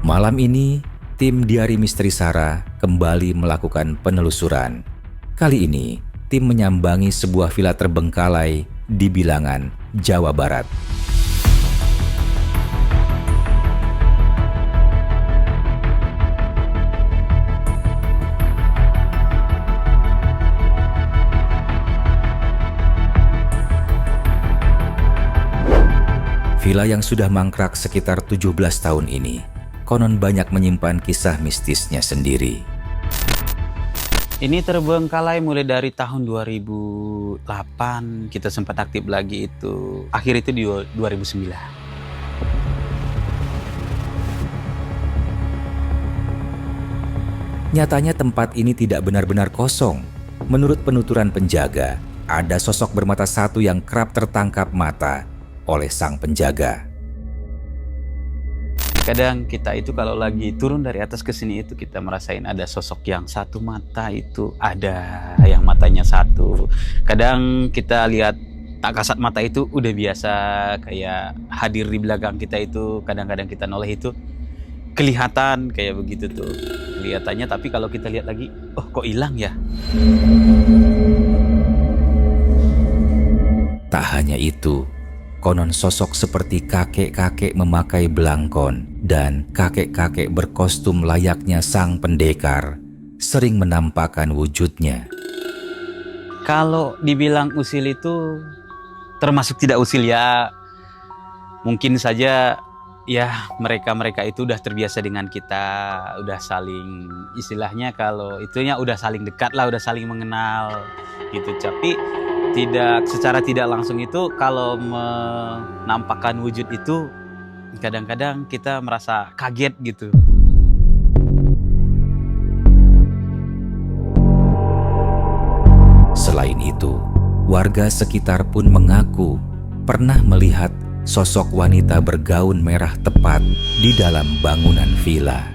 Malam ini, tim Diari Misteri Sara kembali melakukan penelusuran. Kali ini, tim menyambangi sebuah villa terbengkalai di Bilangan, Jawa Barat. Villa yang sudah mangkrak sekitar 17 tahun ini, konon banyak menyimpan kisah mistisnya sendiri. Ini terbengkalai mulai dari tahun 2008, kita sempat aktif lagi itu. Akhir itu di 2009. Nyatanya tempat ini tidak benar-benar kosong. Menurut penuturan penjaga, ada sosok bermata satu yang kerap tertangkap mata oleh sang penjaga. Kadang kita itu kalau lagi turun dari atas ke sini itu kita merasain ada sosok yang satu mata itu ada yang matanya satu. Kadang kita lihat tak kasat mata itu udah biasa kayak hadir di belakang kita itu. Kadang-kadang kita noleh itu kelihatan kayak begitu tuh kelihatannya. Tapi kalau kita lihat lagi, oh kok hilang ya? Tak hanya itu, konon sosok seperti kakek-kakek memakai belangkon dan kakek-kakek berkostum layaknya sang pendekar sering menampakkan wujudnya. Kalau dibilang usil itu termasuk tidak usil ya. Mungkin saja ya mereka itu udah terbiasa dengan kita, udah saling istilahnya kalau itunya udah saling dekat lah, udah saling mengenal gitu. Tapi secara tidak langsung itu kalau menampakkan wujud itu kadang-kadang kita merasa kaget gitu. Selain itu, warga sekitar pun mengaku pernah melihat sosok wanita bergaun merah tepat di dalam bangunan villa.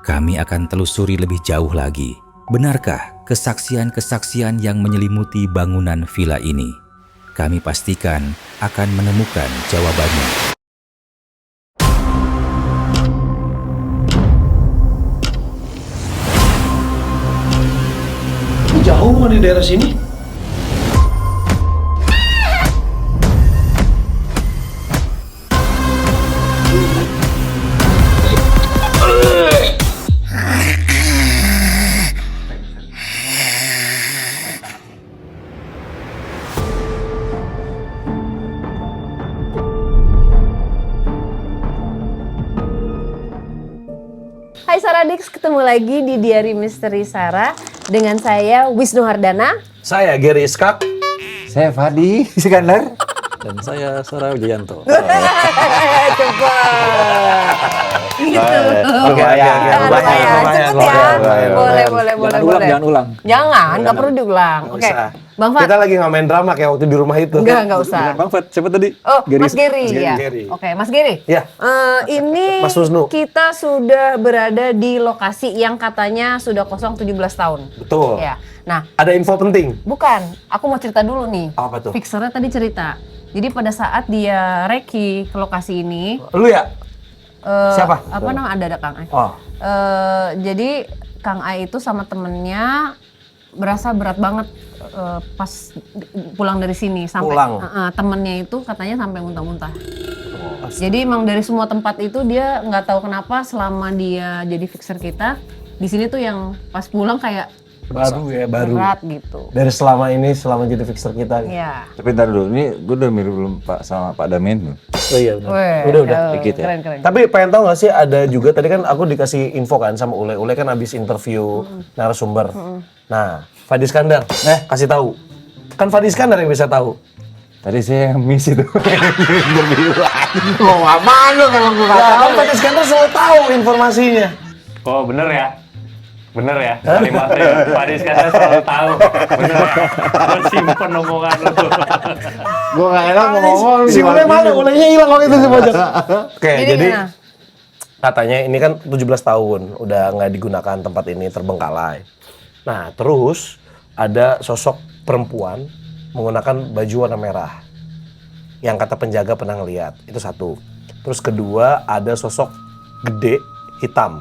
Kami akan telusuri lebih jauh lagi. Benarkah kesaksian-kesaksian yang menyelimuti bangunan villa ini? Kami pastikan akan menemukan jawabannya. Jauh di daerah sini? Hai Saradix, ketemu lagi di Diari Misteri Sara dengan saya Wisnu Hardana. Saya Gary Iskak. Saya Fadi Iskandar. Dan saya Sarah Wijayanto. Cepat. Gitu. Oke. Cepet ya. Boleh. Jangan ulang. Jangan, nggak perlu diulang. Nggak Oke, usah. Bang Fat. Kita lagi nggak main drama kayak waktu di rumah itu. Nggak usah. Bang Fat, siapa tadi? Oh, Mas Gary ya. Gary. Oke, Mas Gary. Ya. Ini Mas Wisnu. kita sudah berada di lokasi yang katanya sudah kosong 17 tahun. Betul. Ya. Nah, Ada info penting. bukan. Aku mau cerita dulu nih. Apa tuh? Fixernya tadi cerita. Jadi pada saat dia reki ke lokasi ini, Lu ya? Siapa? Apa nama ada Kang Ai. Oh. Jadi Kang Ai itu sama temennya berasa berat banget pas pulang dari sini sampai temennya itu katanya sampai muntah-muntah. Jadi emang dari semua tempat itu dia nggak tahu kenapa selama dia jadi fixer kita di sini tuh yang pas pulang kayak Baru. berat gitu. Dari selama jadi fixer kita. Iya. Tapi ntar dulu, ini gue udah mirip belum Pak sama Pak Damen. Oh iya benar. Udah. Dikit ya. Keren. Tapi pengen tahu nggak sih ada juga tadi kan aku dikasih info kan sama Ule. Ule kan habis interview narasumber. Nah, Fadi Iskandar, kasih tahu. Kan Fadi Iskandar yang bisa tahu. Tadi saya miss itu. Mau apaan lu kalau gue nggak tahu? Fadi Iskandar selalu tahu informasinya. Oh bener ya? Bener ya? Kalimatnya Pak Iskandar selalu tahu. Bener ya? Lo simpen omongan lo. Gue gak enak ngomong. Si Ule mana? Ulenya hilang waktu itu si pojok. Oke, jadi gimana? katanya ini kan 17 tahun udah nggak digunakan tempat ini, terbengkalai. Nah, terus ada sosok perempuan menggunakan baju warna merah. yang kata penjaga pernah ngeliat. Itu satu. Terus kedua ada sosok gede hitam.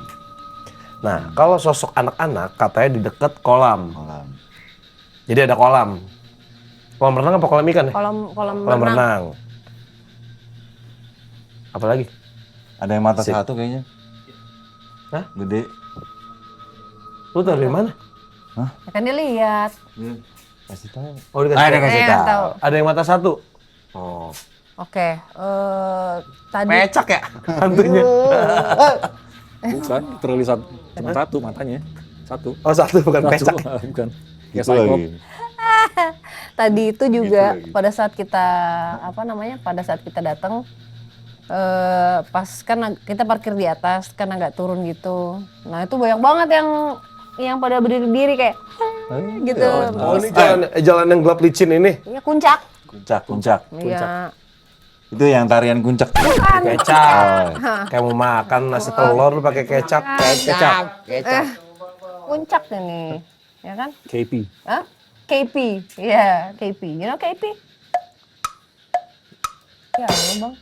Nah kalau sosok anak-anak katanya di dekat kolam. Jadi ada kolam. Kolam renang apa kolam ikan ya? Kolam Kolam renang. Apa lagi? Ada yang mata Sip. satu kayaknya. Hah? Gede. Lu tahu dari mana? Ya kan dia lihat. Kasih tahu. Oh dikasih tahu. kasih Yang tahu. Ada yang mata satu. Oh. Oke, tadi Pecak ya hantunya. Bukan, terlihat cuma satu matanya. Satu. Oh satu bukan pecak. Bukan. Kayak Itu Cyclops. lagi. tadi itu juga lagi. pada saat kita pada saat kita datang pas kan kita parkir di atas kan agak turun gitu. Nah itu banyak banget yang pada berdiri kayak gitu. Oh ini jalan yang gelap licin ini. Ya kuncak. Puncak. Iya. Itu yang tarian kuncak. Bukan. Kecap. Kayak mau makan nasi telur lu pakai kecap. Puncak ini, ya kan? KP. Hah? KP, ya KP. You know KP? Ya, lo bang.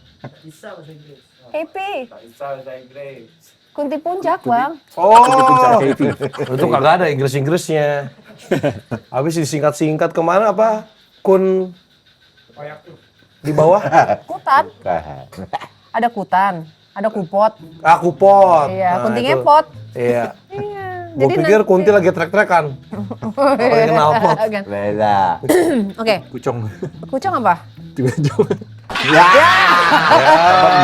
KP. Kunti puncak bang. Oh, itu kagak ada Inggris-Inggrisnya. Habis disingkat-singkat kemana apa? Kun di bawah? Kutat. Ada kutan, ada kupot. Ah, kupot. Iya, Nah, kunti itu. ngepot. Iya. Iya. Gue pikir kunti lagi trek-trekan. Pakai knalpot. Kan. Beda. Oke, Kucong. kucing apa? Tiba-tiba.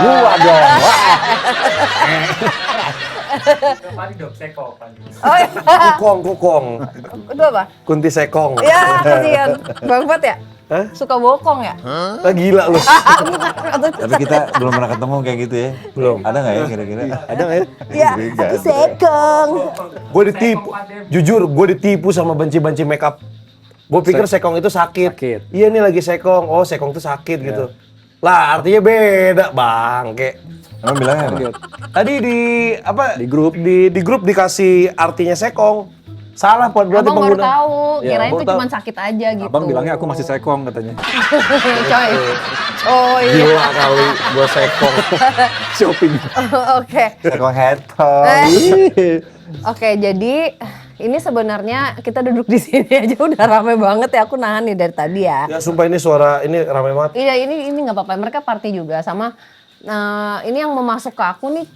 Gua dong. Oh iya. Kukong. Itu apa? Kunti sekong. Ya, kasihan. Bang Fat ya? Hah? Suka bokong ya? Ah, gila lu. Tapi kita belum pernah ketemu kayak gitu ya. Belum. Ada nggak ya kira-kira? Ada nggak ya? Ya, aku sekong. Gue ditipu. Jujur, gue ditipu sama benci-benci makeup. Gue pikir sekong itu sakit. Sakit. Iya nih lagi sekong. Oh sekong itu sakit gitu. Lah artinya beda bangke. Emang bilangnya apa? Tadi di apa? Di grup. Di grup dikasih artinya sekong. Salah buat berarti Abang baru pengguna. tahu, Ya, kirain baru itu tahu. cuma sakit aja gitu. Abang bilangnya aku masih sekong katanya. Coy. Oh iya. Gila kali gue sekong. Shopping. Oke. Sekong headphone. Oke, jadi ini sebenarnya kita duduk di sini aja udah rame banget ya. Aku nahan nih dari tadi ya. Ya sumpah ini suara ini ramai banget. Iya, ini nggak apa-apa. Mereka party juga sama. Ini yang mau masuk ke aku nih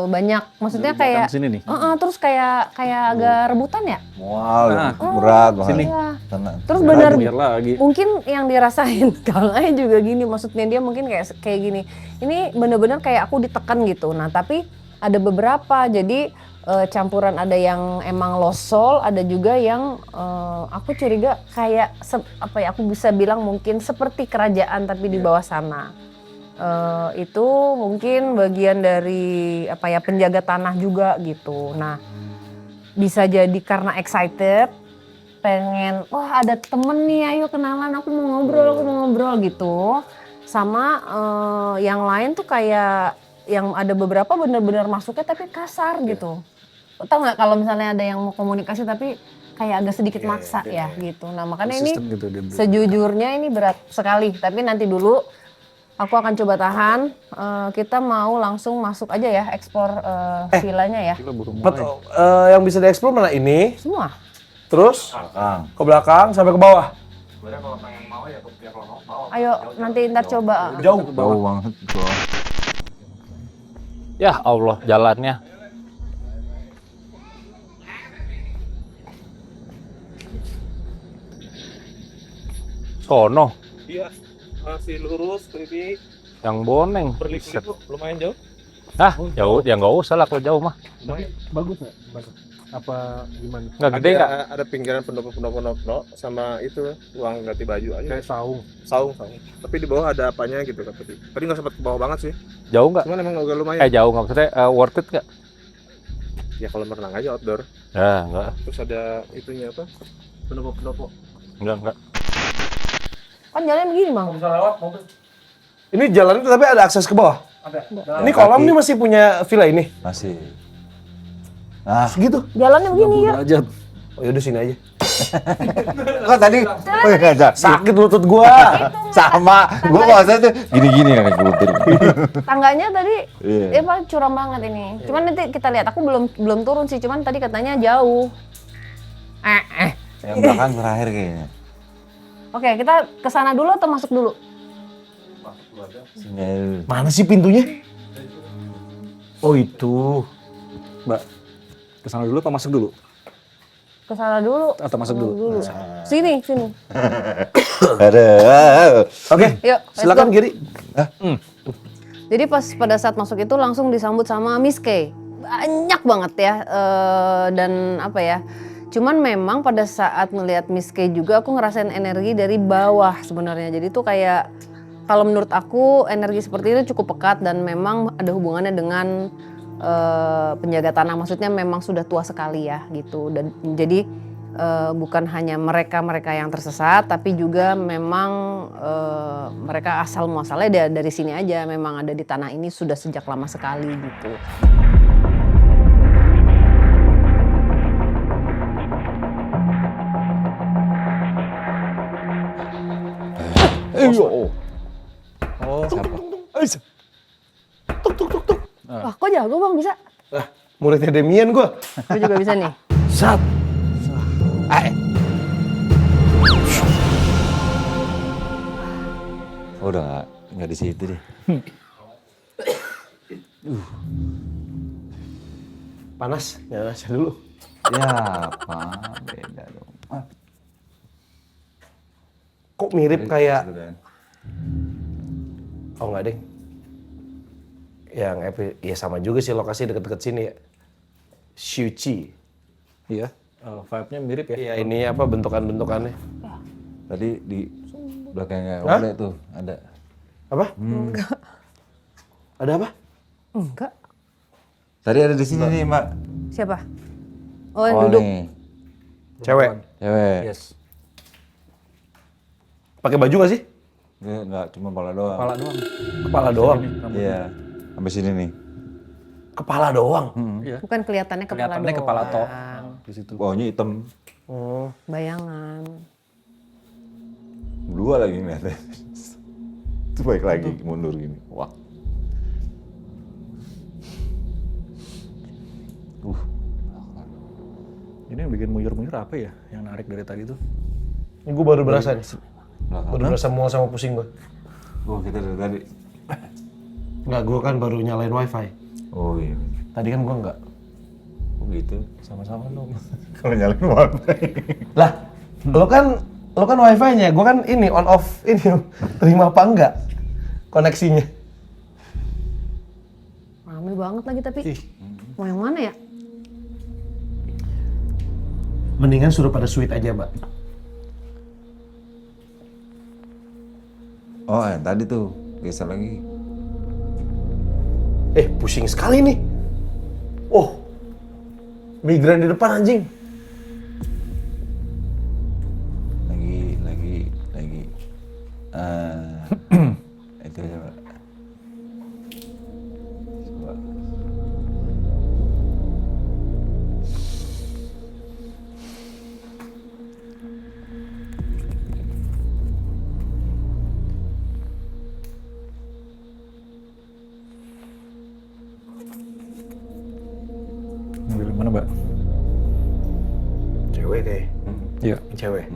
banyak. Maksudnya kayak. sini nih. Terus kayak agak rebutan ya. Wow, Nah. berat banget. Sini. Iya. Tenang. Terus bener Biar lagi. mungkin yang dirasain Kang Ai juga gini, maksudnya dia mungkin kayak gini. Ini bener-bener kayak aku ditekan gitu. Nah tapi ada beberapa, jadi campuran ada yang emang lost soul, ada juga yang aku curiga kayak aku bisa bilang mungkin seperti kerajaan tapi di bawah sana. Itu mungkin bagian dari penjaga tanah juga gitu. Nah bisa jadi karena excited, pengen wah ada temen nih ayo kenalan aku mau ngobrol gitu. Sama yang lain tuh kayak yang ada beberapa bener-bener masuknya tapi kasar gitu. Tahu nggak kalau misalnya ada yang mau komunikasi tapi kayak agak sedikit maksa ya gitu. Nah makanya ini Sistem gitu dia. sejujurnya ini berat sekali. Tapi nanti dulu aku akan coba tahan. Kita mau langsung masuk aja ya eksplor villanya ya. Gila, burung Yang bisa dieksplor mana ini? Semua. Terus Kang. ke belakang sampai ke bawah. Ayo nanti ntar coba. Jauh. Bau banget. Bau. Ya Allah, jalannya. Sono, Iya. Masih lurus ini yang boneng. Buset. lumayan jauh. Ah, jauh, ya nggak usah lah kalau jauh mah. Bagus nggak? Bagus. Apa gimana? Nggak gede nggak? Ada pinggiran pendopo sama itu uang ganti baju aja. Kayak saung. Saung. Tapi di bawah ada apanya gitu kan tadi. Tadi nggak sempat ke bawah banget sih. Jauh nggak? Cuman emang agak lumayan. Jauh nggak maksudnya worth it nggak? Ya kalau berenang aja outdoor. Ya nggak, Terus ada itunya apa? Pendopo. nggak. Kan jalannya begini bang. Ini jalan itu tapi ada akses ke bawah. Ada. Ini kolam nih masih punya villa ini. Masih. Nah, Segitu. Jalannya begini ya. Derajat. Oh yaudah sini aja. Kok tadi? Oh iya, enggak. Sakit lutut gua. Sama. Gua maksudnya tuh gini-gini kan kultur. Tangganya tadi Iya. ya Pak, curam banget ini. Cuman nanti kita lihat. Aku belum turun sih, cuman tadi katanya jauh. Yang belakang terakhir kayaknya. Oke, kita ke sana dulu atau masuk dulu? Sinyal. Mana sih pintunya? Oh itu. Mbak, kesana dulu apa masuk dulu? Ke sana dulu. Atau masuk dulu? Sini. Ada. Oke, Yuk, let's silakan go. Giri. Jadi pada saat masuk itu langsung disambut sama Miss K. Banyak banget ya. Dan apa ya. Cuman memang pada saat ngelihat Miss K juga aku ngerasain energi dari bawah sebenarnya. Jadi tuh kayak kalau menurut aku energi seperti itu cukup pekat dan memang ada hubungannya dengan penjaga tanah. Maksudnya memang sudah tua sekali ya gitu. Dan jadi bukan hanya mereka yang tersesat, tapi juga memang mereka asal muasalnya dari sini aja. Memang ada di tanah ini sudah sejak lama sekali gitu. Oh, siapa? Wah, kok jago Bang bisa? Muridnya Demian gua. Gue juga bisa nih. Sat. Oh, udah enggak di situ deh. Panas, nyala aja dulu. Ya, apa? Beda dong. Kok mirip kayak Gitu kan. oh enggak deh. Yang ya sama juga sih lokasi deket-deket sini ya. Shuchi. Iya, vibe-nya mirip ya. Iya ini apa bentukan-bentukannya. Tadi di belakangnya Hah? Oleh tuh ada. Apa? Ada apa? Enggak. Tadi ada di sini nih, Mbak. Siapa? Oh, yang duduk. nih. Cewek. Cewek. Yes. Pakai baju gak sih? Enggak, cuma kepala doang. Kepala doang. Kepala doang. Iya. Sampai sini nih. Kepala doang. Iya. Bukan kelihatannya kepala Kelihatannya doang. kepala tok di situ. Bawahnya hitam. Oh. Bayangan. Dua lagi ngeliatnya. Itu baik lagi mundur gini. Wah. Ini yang bikin muyur-muyur apa ya? Yang narik dari tadi tuh. Ini gue baru berasa nih. Belakang. Baru berasa mual sama pusing gue. Oh, kita dari tadi. Enggak, gue kan baru nyalain wifi. Oh iya. Tadi kan gue enggak. Oh gitu. Sama-sama dong. Kalau nyalain wifi. Lah, lo kan wifi-nya, gue kan ini on off ini terima apa enggak koneksinya. Rame banget lagi tapi. Mau yang mana ya? Mendingan suruh pada sweet aja, Mbak. Oh, yang tadi tuh. Geser lagi. Pusing sekali nih. Oh, migran di depan anjing. Lagi. Itu aja, Pak. Coba. Mobil mana, Mbak? Cewek kayak. Iya. Cewek.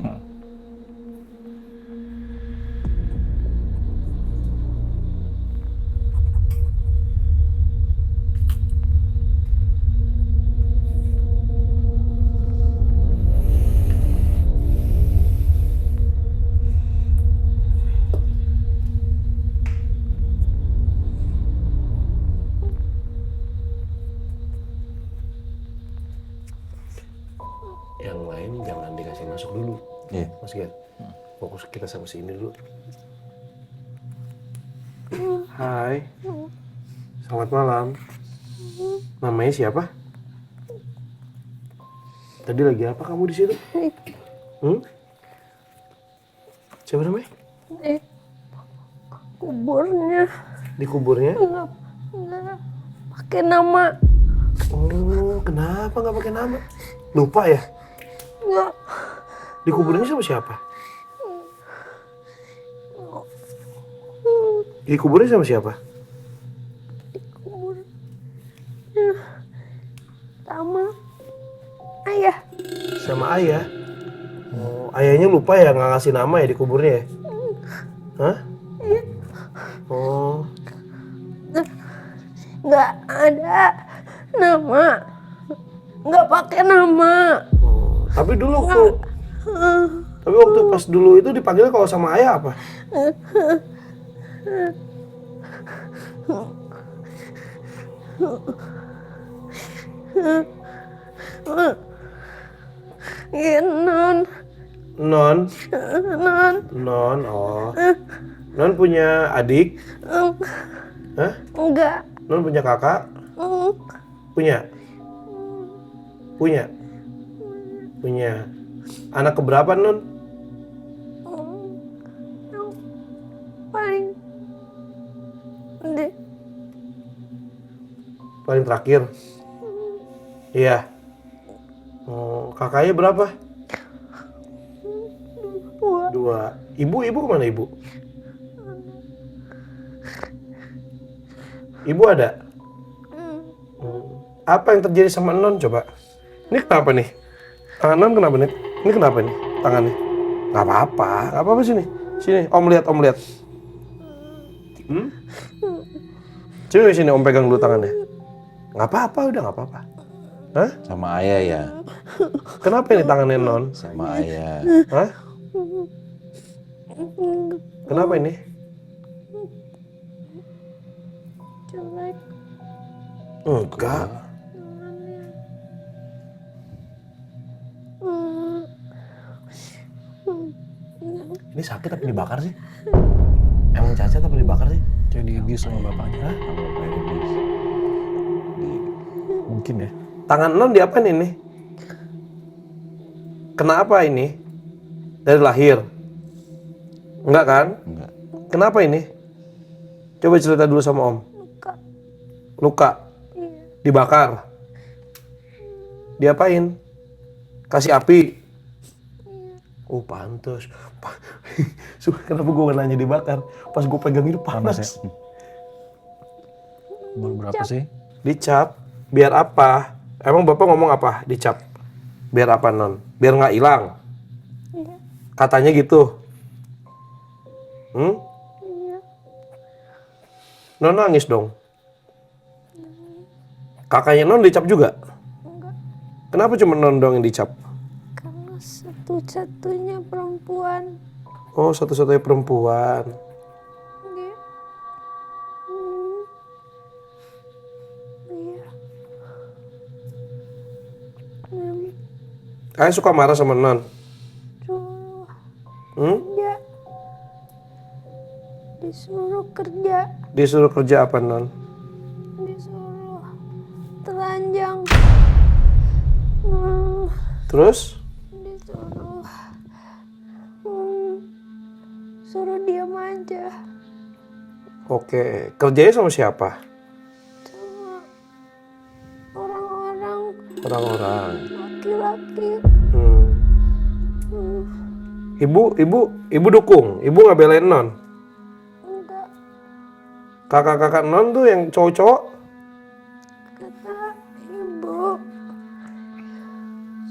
Yang lain jangan dikasih masuk dulu. Iya. Mas Giat. Fokus kita sama si ini dulu. Hai. Selamat malam. Namanya siapa? Tadi lagi apa kamu di situ? Siapa namanya? Kuburnya Di kuburnya? nggak pakai nama. Oh, kenapa nggak pakai nama? Lupa ya? Dikuburinnya sama siapa? Dikuburin sama siapa? Sama ayah. Sama ayah. Oh, ayahnya lupa ya nggak ngasih nama ya dikuburnya ya? Hah? Oh, Nggak ada nama. Nggak pakai nama. tapi dulu tapi waktu pas dulu itu dipanggil kalau sama ayah apa? Ya, non. Non, Non. non, oh. Non punya adik? Hah? Enggak. Non punya kakak? Punya? Punya? Punya. Anak keberapa non? Paling gede. Paling terakhir? Iya. Oh, kakaknya berapa? Dua. Ibu kemana ibu? Ibu ada? Apa yang terjadi sama non coba? Ini kenapa nih? Tangan non kenapa nih? Ini kenapa nih tangannya? Gak apa-apa sini. Sini, om lihat. Coba sini om pegang dulu tangannya. Gak apa-apa, udah gak apa-apa. Hah? Sama ayah ya. Kenapa ini tangannya non? Sama ayah. Hah? Kenapa ini? Jelek. Enggak. Ini sakit tapi dibakar sih? Emang cacat tapi dibakar sih? Kayak diabuse sama bapaknya. Mungkin ya. Tangan non diapain ini? Kenapa ini? Dari lahir? Enggak kan? Enggak. Kenapa ini? Coba cerita dulu sama om. Luka? Dibakar? Diapain? Kasih api? Oh pantes. Kenapa gue nanya dibakar? Pas gue pegang itu Panas ya. panas. Umur berapa sih? Dicap? Biar apa? Emang bapak ngomong apa? Dicap? Biar apa non? Biar nggak hilang? Katanya gitu. Non nangis dong. Kakaknya non dicap juga? Kenapa cuma non dong yang dicap? Karena satu-satunya perempuan. Oh, satu-satunya perempuan. Iya. Iya. Kalian suka marah sama non? Suruh Hmm? kerja. Disuruh kerja. Disuruh kerja apa non? Disuruh telanjang. Terus? Disuruh suruh diam aja. Oke, kerjanya sama siapa? Sama orang-orang Orang-orang. laki-laki. Ibu dukung? Ibu nggak belain non? Enggak. Kakak-kakak non tuh yang cowok-cowok? Kata ibu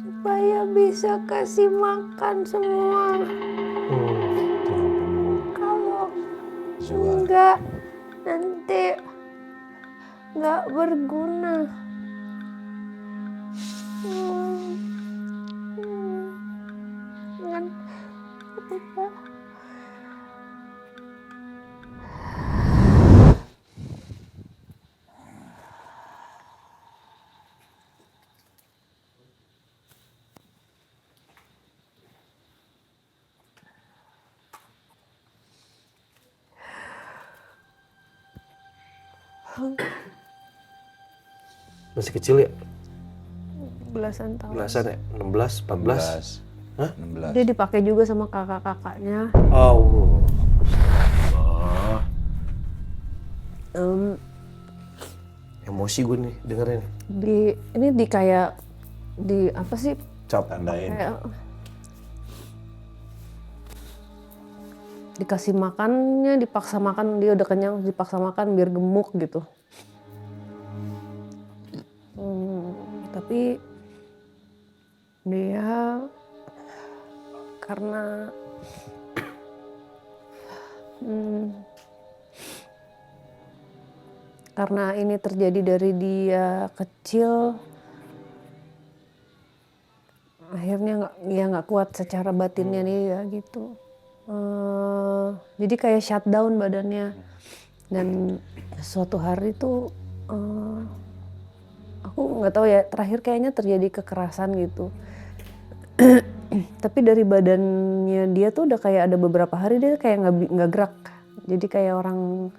supaya bisa kasih makan semua. Kalau enggak nanti enggak berguna. Kan apa? Masih kecil ya? Belasan tahun. Belasan ya? 16, 14? 16. Hah? 16. Dia dipakai juga sama kakak-kakaknya. Oh. Emosi gue nih dengerin. Ini di kayak di apa sih? Cap. Tandain. Kayak dikasih makannya, dipaksa makan, dia udah kenyang dipaksa makan biar gemuk gitu. Tapi dia karena karena ini terjadi dari dia kecil, akhirnya nggak kuat secara batinnya dia gitu. Jadi kayak shutdown badannya. Dan suatu hari tuh aku nggak tahu ya, terakhir kayaknya terjadi kekerasan gitu. Tapi dari badannya dia tuh udah kayak ada beberapa hari dia kayak nggak gerak. Jadi kayak orang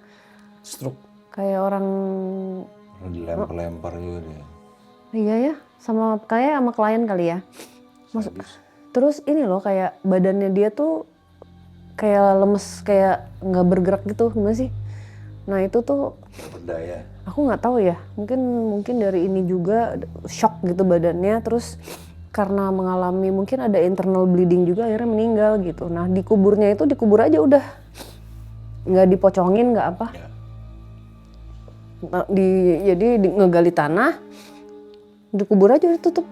Stroke. Kayak orang Dilempar-lempar juga dia. iya ya, sama klien kali ya. Terus ini loh kayak badannya dia tuh kayak lemes, kayak nggak bergerak gitu, gimana sih? Nah itu tuh Berdaya. aku nggak tahu ya, mungkin dari ini juga shock gitu badannya, terus karena mengalami mungkin ada internal bleeding juga akhirnya meninggal gitu. Nah dikuburnya itu dikubur aja udah, nggak dipocongin nggak apa. Nah, jadi ngegali tanah, dikubur aja ditutup.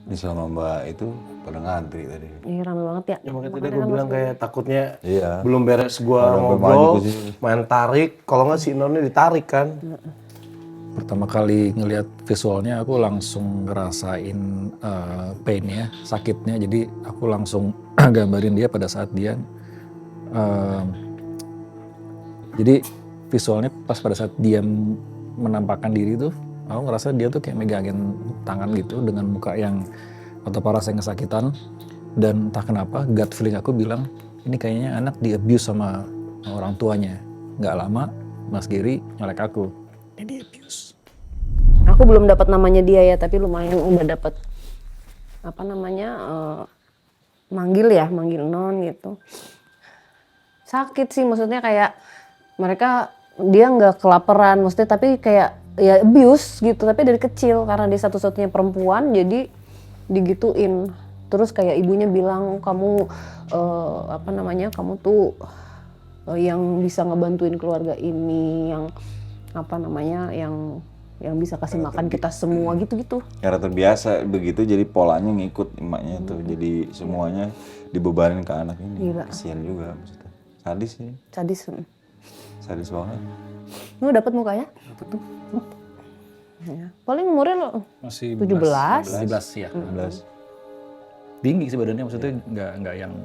Ini sama Mbak itu pada ngantri tadi. Iya rame banget ya. Ya makanya tadi gue bilang kayak takutnya Iya. belum beres gua Ada ngobrol, pemain ke sini. main tarik, kalau nggak si Inonnya ditarik kan. Pertama kali ngelihat visualnya aku langsung ngerasain pain ya, sakitnya. Jadi aku langsung gambarin dia pada saat dia jadi visualnya pas pada saat dia menampakkan diri tuh, aku ngerasa dia tuh kayak megangin tangan gitu dengan muka yang atau paras yang kesakitan. Dan entah kenapa gut feeling aku bilang ini kayaknya anak di abuse sama orang tuanya. Nggak lama Mas Giri nyolek aku, ini di abuse. Aku belum dapat namanya dia ya, tapi lumayan udah dapat apa namanya manggil non gitu. Sakit sih, maksudnya kayak mereka dia nggak kelaparan, maksudnya tapi kayak ya abuse gitu, tapi dari kecil karena dia satu-satunya perempuan jadi digituin. Terus kayak ibunya bilang kamu apa namanya kamu tuh yang bisa ngebantuin keluarga ini, yang apa namanya yang bisa kasih makan kita semua gitu-gitu. Karena terbiasa begitu jadi polanya ngikut emaknya tuh. Jadi semuanya dibebanin ke anak ini. Gila. Kasian juga maksudnya. Sadis sih. Sadis. Sadis banget. Lu dapat mukanya? Dapat tuh. Ya. Paling umurnya lo Masih 17. 17 ya. 16. Tinggi sih badannya, maksudnya nggak yang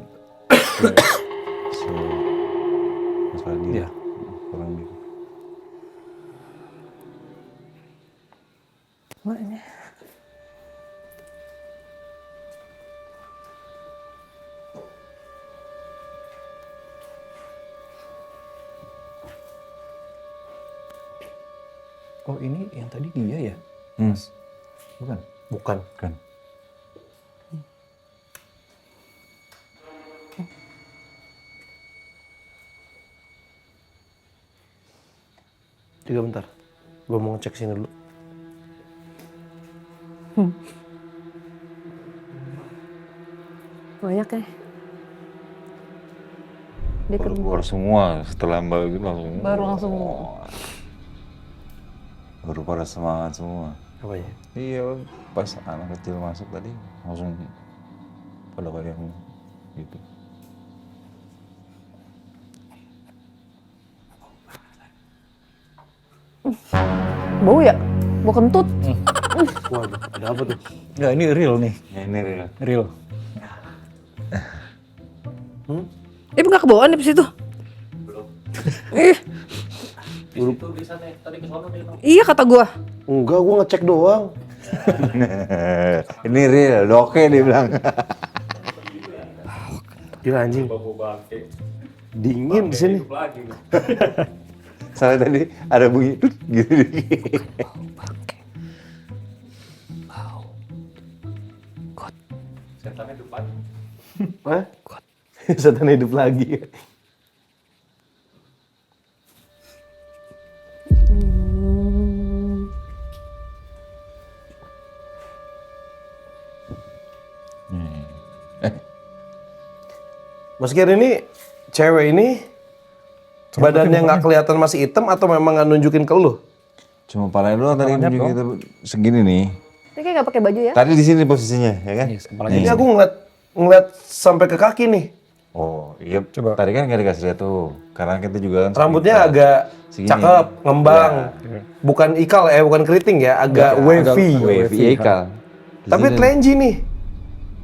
Masalah dia. Iya. Kurang gitu. Makanya. oh ini yang tadi dia ya? Mas. Bukan? Bukan. Kan. Juga bentar. Gue mau ngecek sini dulu. Banyak ya. Dia Baru keluar semua setelah Mbak itu langsung. baru langsung Baru pada semangat semua. Apanya? Iya, pas anak kecil masuk tadi langsung pada kayak gitu. bau ya? Bau kentut. Waduh, ada apa tuh? Nggak, ini real nih, Ya ini real. real. Ibu nggak kebawaan di situ? Iya kata gua. Enggak, gue ngecek doang. Ini real, oke dia bilang. Gila anjing. Dingin di sini. Soalnya tadi ada bunyi tut gitu. Hah? Setan hidup lagi. Mas Gir ini cewek ini badannya nggak kelihatan masih hitam atau memang nggak nunjukin ke lu? Cuma palanya doang tadi nunjukin kita segini nih. Ini kayak nggak pakai baju ya? Tadi di sini posisinya, ya kan? Yes, kepalanya Ini aku ngeliat sampai ke kaki nih. Oh iya, Coba. tadi kan nggak dikasih lihat tuh, karena kita juga kan Rambutnya sekitar agak segini. cakep, ngembang. Ya. Bukan ikal bukan keriting ya, agak wavy. Wavy Eka. Tapi telenji nih.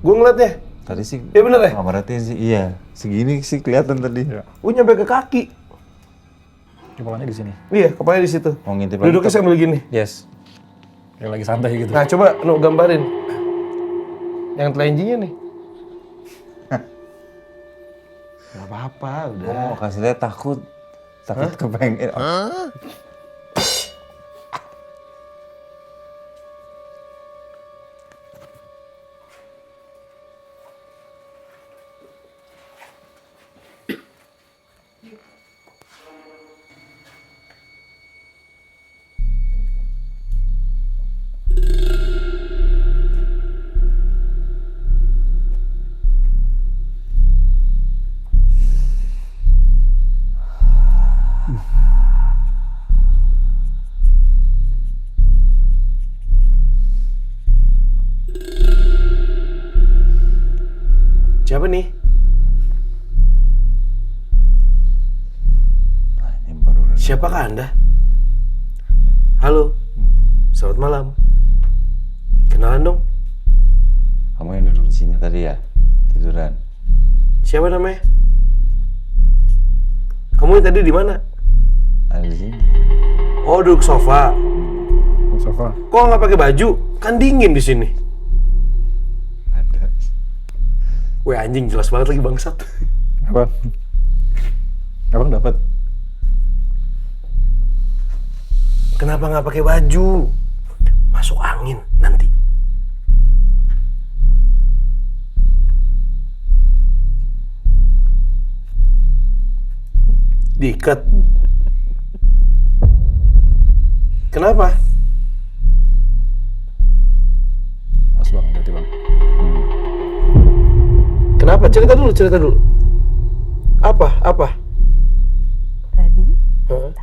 Gue ngeliatnya. Tadi sih, Iya bener ya? nggak merhatiin sih, iya. Segini sih kelihatan tadi. Gue nyampe ke kaki. Kepalanya di sini. Iya, kepalanya di situ. Mau ngintip Duduknya lagi, sambil gini. Yes. Kayak lagi santai gitu. Nah, coba Nu gambarin. Yang telenjinya nih. Gak apa-apa, udah. Oh, kasih lihat takut kepengen. Siapa nih? Nah, ini baru Siapakah Anda? Halo. Selamat malam. Kenalan dong. kamu yang duduk di sini tadi ya, tiduran. Siapa namanya? Kamu yang tadi di mana? Ada di sini. Oh, duduk sofa. Sofa. Kok nggak pakai baju? Kan dingin di sini. Ada. Weh anjing jelas banget lagi bangsat. Apa? Abang dapat. Kenapa nggak pakai baju? Masuk angin nanti. Diikat. Kenapa? Mas bang, hati bang. Kenapa? Cerita dulu, cerita dulu. Apa? Tadi Heeh.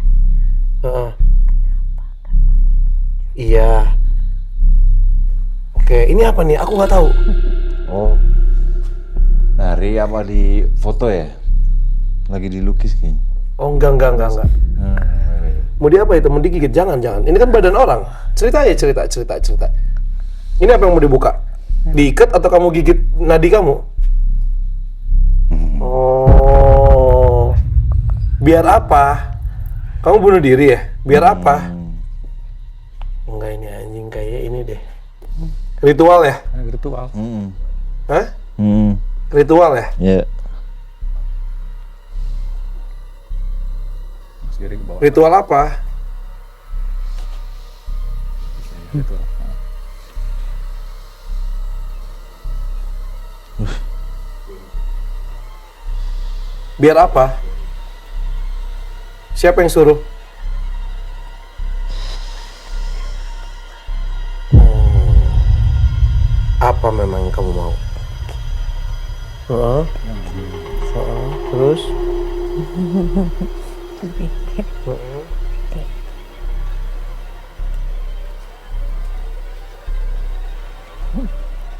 Heeh. Iya. Oke, ini apa nih? Aku nggak tahu. Oh, nari apa di foto ya? Lagi dilukis kayaknya. Oh, enggak. Mau dia apa itu? Mau digigit? Jangan. Ini kan badan orang. Cerita. Ini apa yang mau dibuka? Diikat atau kamu gigit nadi kamu? Oh. Biar apa? Kamu bunuh diri ya? Biar apa? Enggak, ini anjing kayak ini deh. Ritual ya? Ritual. Hah? Ritual ya? Ya. Mas Giri ke bawah. Ritual apa? Ritual. Biar apa? Siapa yang suruh? Apa memang yang kamu mau? Terus?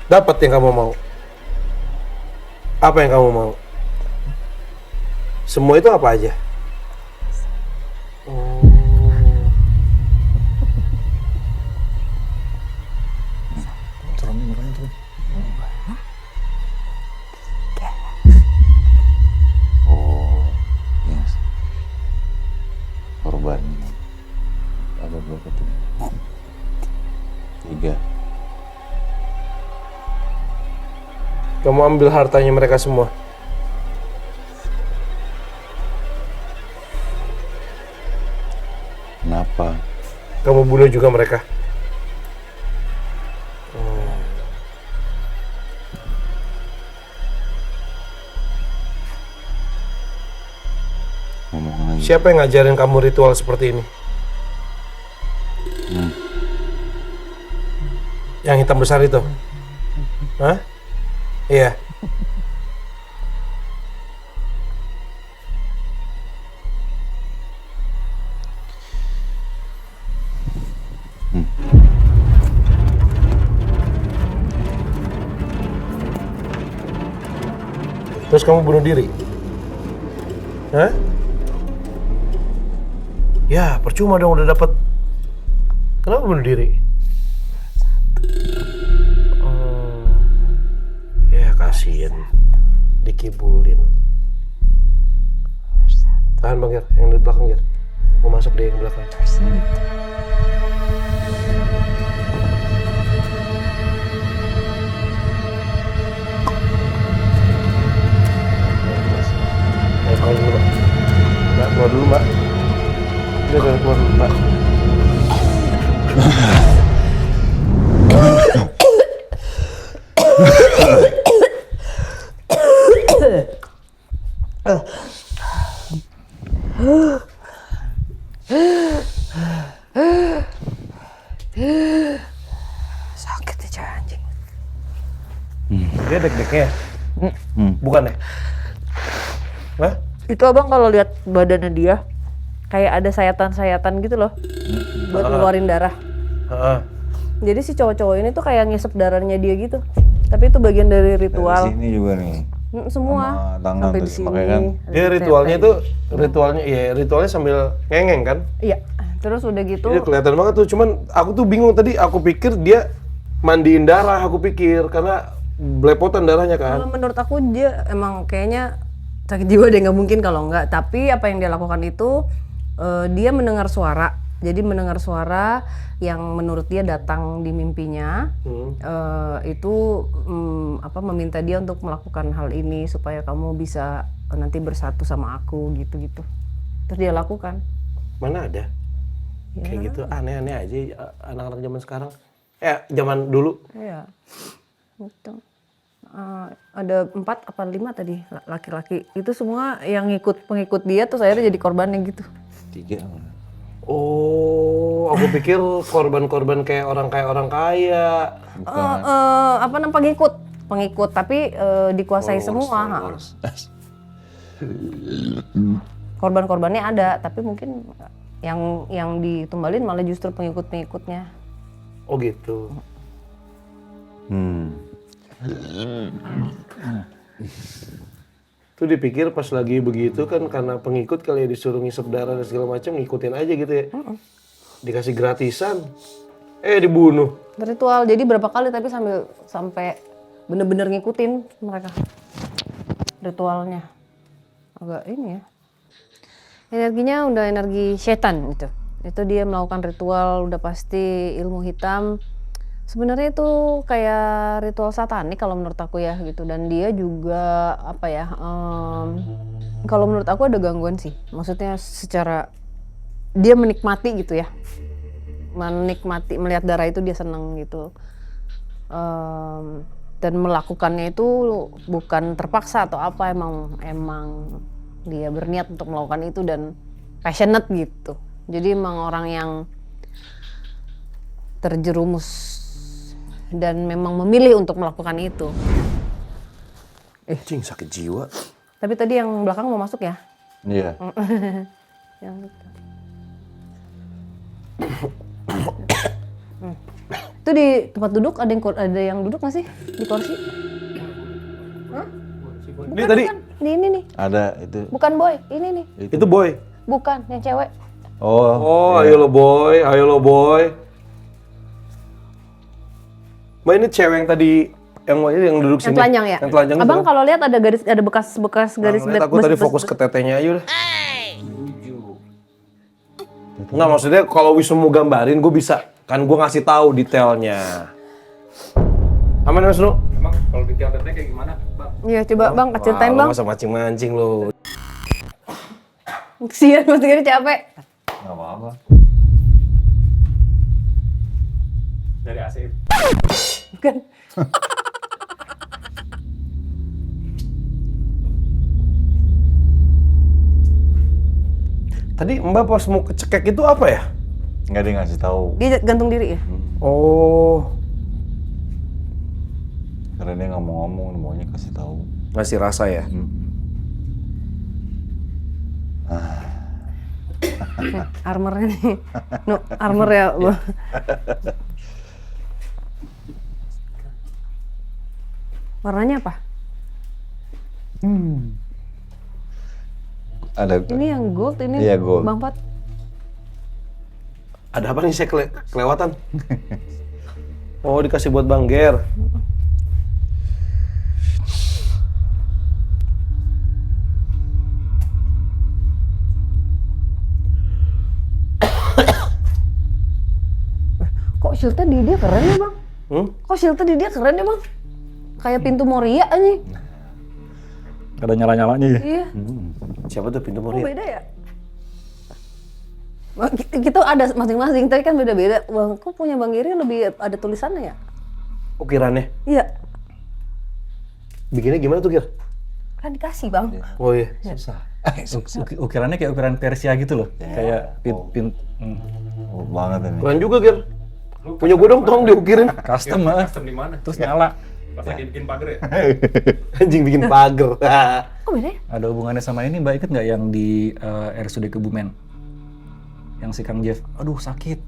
Dapat yang kamu mau. Apa yang kamu mau? Semua itu apa aja? Turun. Oh, yes. Korban. Ada berapa tuh? 3. Kamu ambil hartanya mereka semua. Kenapa? Kamu bunuh juga mereka. Ngomong lagi. Siapa yang ngajarin kamu ritual seperti ini? Yang hitam besar itu? Hah? Iya. Terus kamu bunuh diri? Hah? Ya, percuma dong udah dapet. Kenapa bunuh diri? Ya kasihan. Dikibulin. Tahan Bang Gir, yang di belakang Gir. Mau masuk dia yang belakang. Keluar dulu Mbak. Mbak, keluar dulu Mbak. Udah keluar dulu Mbak. Sakit aja anjing. Dia deg-degnya ya? Bukan ya? Hah? Itu abang kalau lihat badannya dia kayak ada sayatan-sayatan gitu loh buat ngeluarin darah. Heeh. Jadi si cowok-cowok ini tuh kayak ngisep darahnya dia gitu. Tapi itu bagian dari Dari ritual. sini juga nih. Semua Sama tangan sampai di terus sini. pakai kan. Dia ritualnya itu ritualnya sambil ngengeng kan? Iya. Terus udah gitu. Iya kelihatan banget tuh. Cuman aku tuh bingung tadi. Aku pikir dia mandiin darah. Aku pikir karena belepotan darahnya kan. Kalau menurut aku dia emang kayaknya sakit jiwa deh, nggak mungkin kalau nggak. Tapi apa yang dia lakukan itu dia mendengar suara. Jadi mendengar suara yang menurut dia datang di mimpinya. Itu meminta dia untuk melakukan hal ini supaya kamu bisa nanti bersatu sama aku gitu-gitu. Terus dia lakukan. Mana ada? Ya. Kayak gitu aneh-aneh aja anak-anak zaman sekarang. Zaman dulu. Iya. Gitu. Ada 4 apa 5 tadi laki-laki. Itu semua yang pengikut dia terus akhirnya jadi korbannya gitu. 3. Oh, aku pikir korban-korban kayak orang kaya. Pengikut tapi dikuasai semua. Korban-korbannya ada, tapi mungkin yang ditumbalin malah justru pengikut-pengikutnya. Oh gitu. Tuh dipikir pas lagi begitu kan karena pengikut kali ya disuruh ngisep darah dan segala macam ngikutin aja gitu ya. Dikasih gratisan. Dibunuh. Ritual. Jadi berapa kali tapi sampai bener-bener ngikutin mereka. Ritualnya. Agak ini ya. Energinya udah energi setan gitu. Itu dia melakukan ritual udah pasti ilmu hitam. Sebenarnya itu kayak ritual satanik kalau menurut aku ya gitu, dan dia juga kalau menurut aku ada gangguan sih, maksudnya secara dia menikmati gitu ya, menikmati melihat darah itu dia seneng gitu, dan melakukannya itu bukan terpaksa atau apa, emang dia berniat untuk melakukan itu dan passionate gitu, jadi emang orang yang terjerumus dan memang memilih untuk melakukan itu. Cing sakit jiwa. Tapi tadi yang belakang mau masuk ya? Iya. Yang itu. Itu di tempat duduk ada yang duduk nggak sih di kursi? Hah? Ini tadi Di ini nih. Ada itu. Bukan Boy, ini nih. itu boy. Bukan, yang cewek. Oh, Ayo lo boy. Mbak ini cewek yang tadi yang duduk sini. Yang telanjang ya? Yang telanjang Abang itu kan? kalau lihat ada bekas garis Aku tadi fokus ke tetenya aja udah. Enggak, maksudnya kalau Wisnu mau gambarin gue bisa. Kan gue ngasih tahu detailnya. Aman Mas Nu? Emang kalau detail tetenya kayak gimana, Bang? Iya, coba Bang, ceritain Bang. Masa mancing-mancing lo. Kesian Mas Giri capek. nggak apa-apa. Dari AC. Bukan. Tadi Mbak pas mau kecekek itu apa ya? Nggak ada yang ngasih tahu. Dia gantung diri ya? Oh, Karena dia nggak mau ngomong, maunya kasih tahu. ngasih rasa ya? Armornya nih. No, armor ya. Warnanya apa? Ada. Ini yang gold, ini Iya, gold. Bang Pat. Ada apa nih saya kelewatan? Oh, dikasih buat Bang Ger. Kok shieldnya di dia keren ya Bang? Kok shieldnya di dia keren ya Bang? Kayak pintu Moria aja. Ada nyala-nyalanya ya. Iya. Siapa tuh pintu Kok Moria? beda ya? Bang, kita ada masing-masing, tapi kan beda-beda. Bang, kok punya Bang Giri lebih ada tulisannya ya? Ukirannya. Iya. Bikinnya gimana tuh, Ger? Kan dikasih Bang. Oh iya. Ukirannya kayak ukiran Persia gitu loh. Kayak Oh, banget ini. Keren juga, Ger. Punya gue dong, tolong diukirin. custom lah. Custom di mana? Terus nyala. Pas lagi bikin pagar ya? Anjing bikin pagar. Kok beda ya? Ada hubungannya sama ini, Mbak, inget nggak yang di RSUD Kebumen? Yang si Kang Jeff, aduh sakit.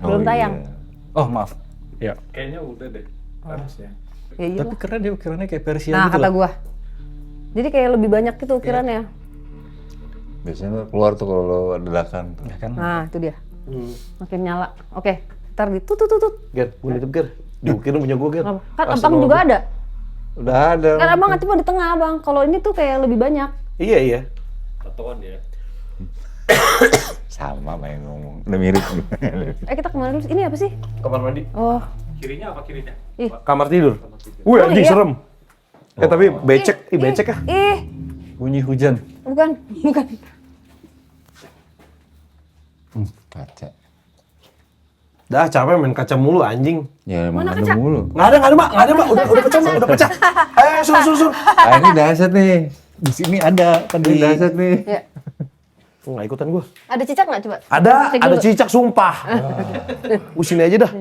Belum tayang. Oh maaf. Ya. Kayaknya udah deh. Harusnya. Ya iya. Tapi keren dia ukirannya kayak Persia Nah, gitu kata loh. gua. Jadi kayak lebih banyak gitu ukirannya. Biasanya keluar tuh kalau dadakan. Ya kan? Nah, itu dia. Makin nyala. Oke, ntar ditut. Ger, gue nitip, Ger. Diukirin punya gue, Ger. Kan abang juga ada. Udah ada. Kan abang cuma di tengah abang. Kalau ini tuh kayak lebih banyak. Iya. Tatoan ya. Sama main ngomong. Udah mirip. Kita kemana dulu? Ini apa sih? Kamar mandi. Oh, Kirinya apa kirinya? Kamar tidur. Wih, Oh, anjing iya. serem. Tapi becek. Ih, becek ya. Bunyi hujan. bukan. Kaca. Dah capek main kaca mulu anjing. Ya emang ada mulu. Nggak ada, Mbak. Udah pecah, Mbak. Udah pecah. Ayo, sur. Ah ini dahsyat nih. Di sini ada Ini tadi. dahsyat nih. Ya. Nggak ikutan gue. Ada cicak nggak coba? Ada Cek dulu. cicak sumpah. Sini aja dah.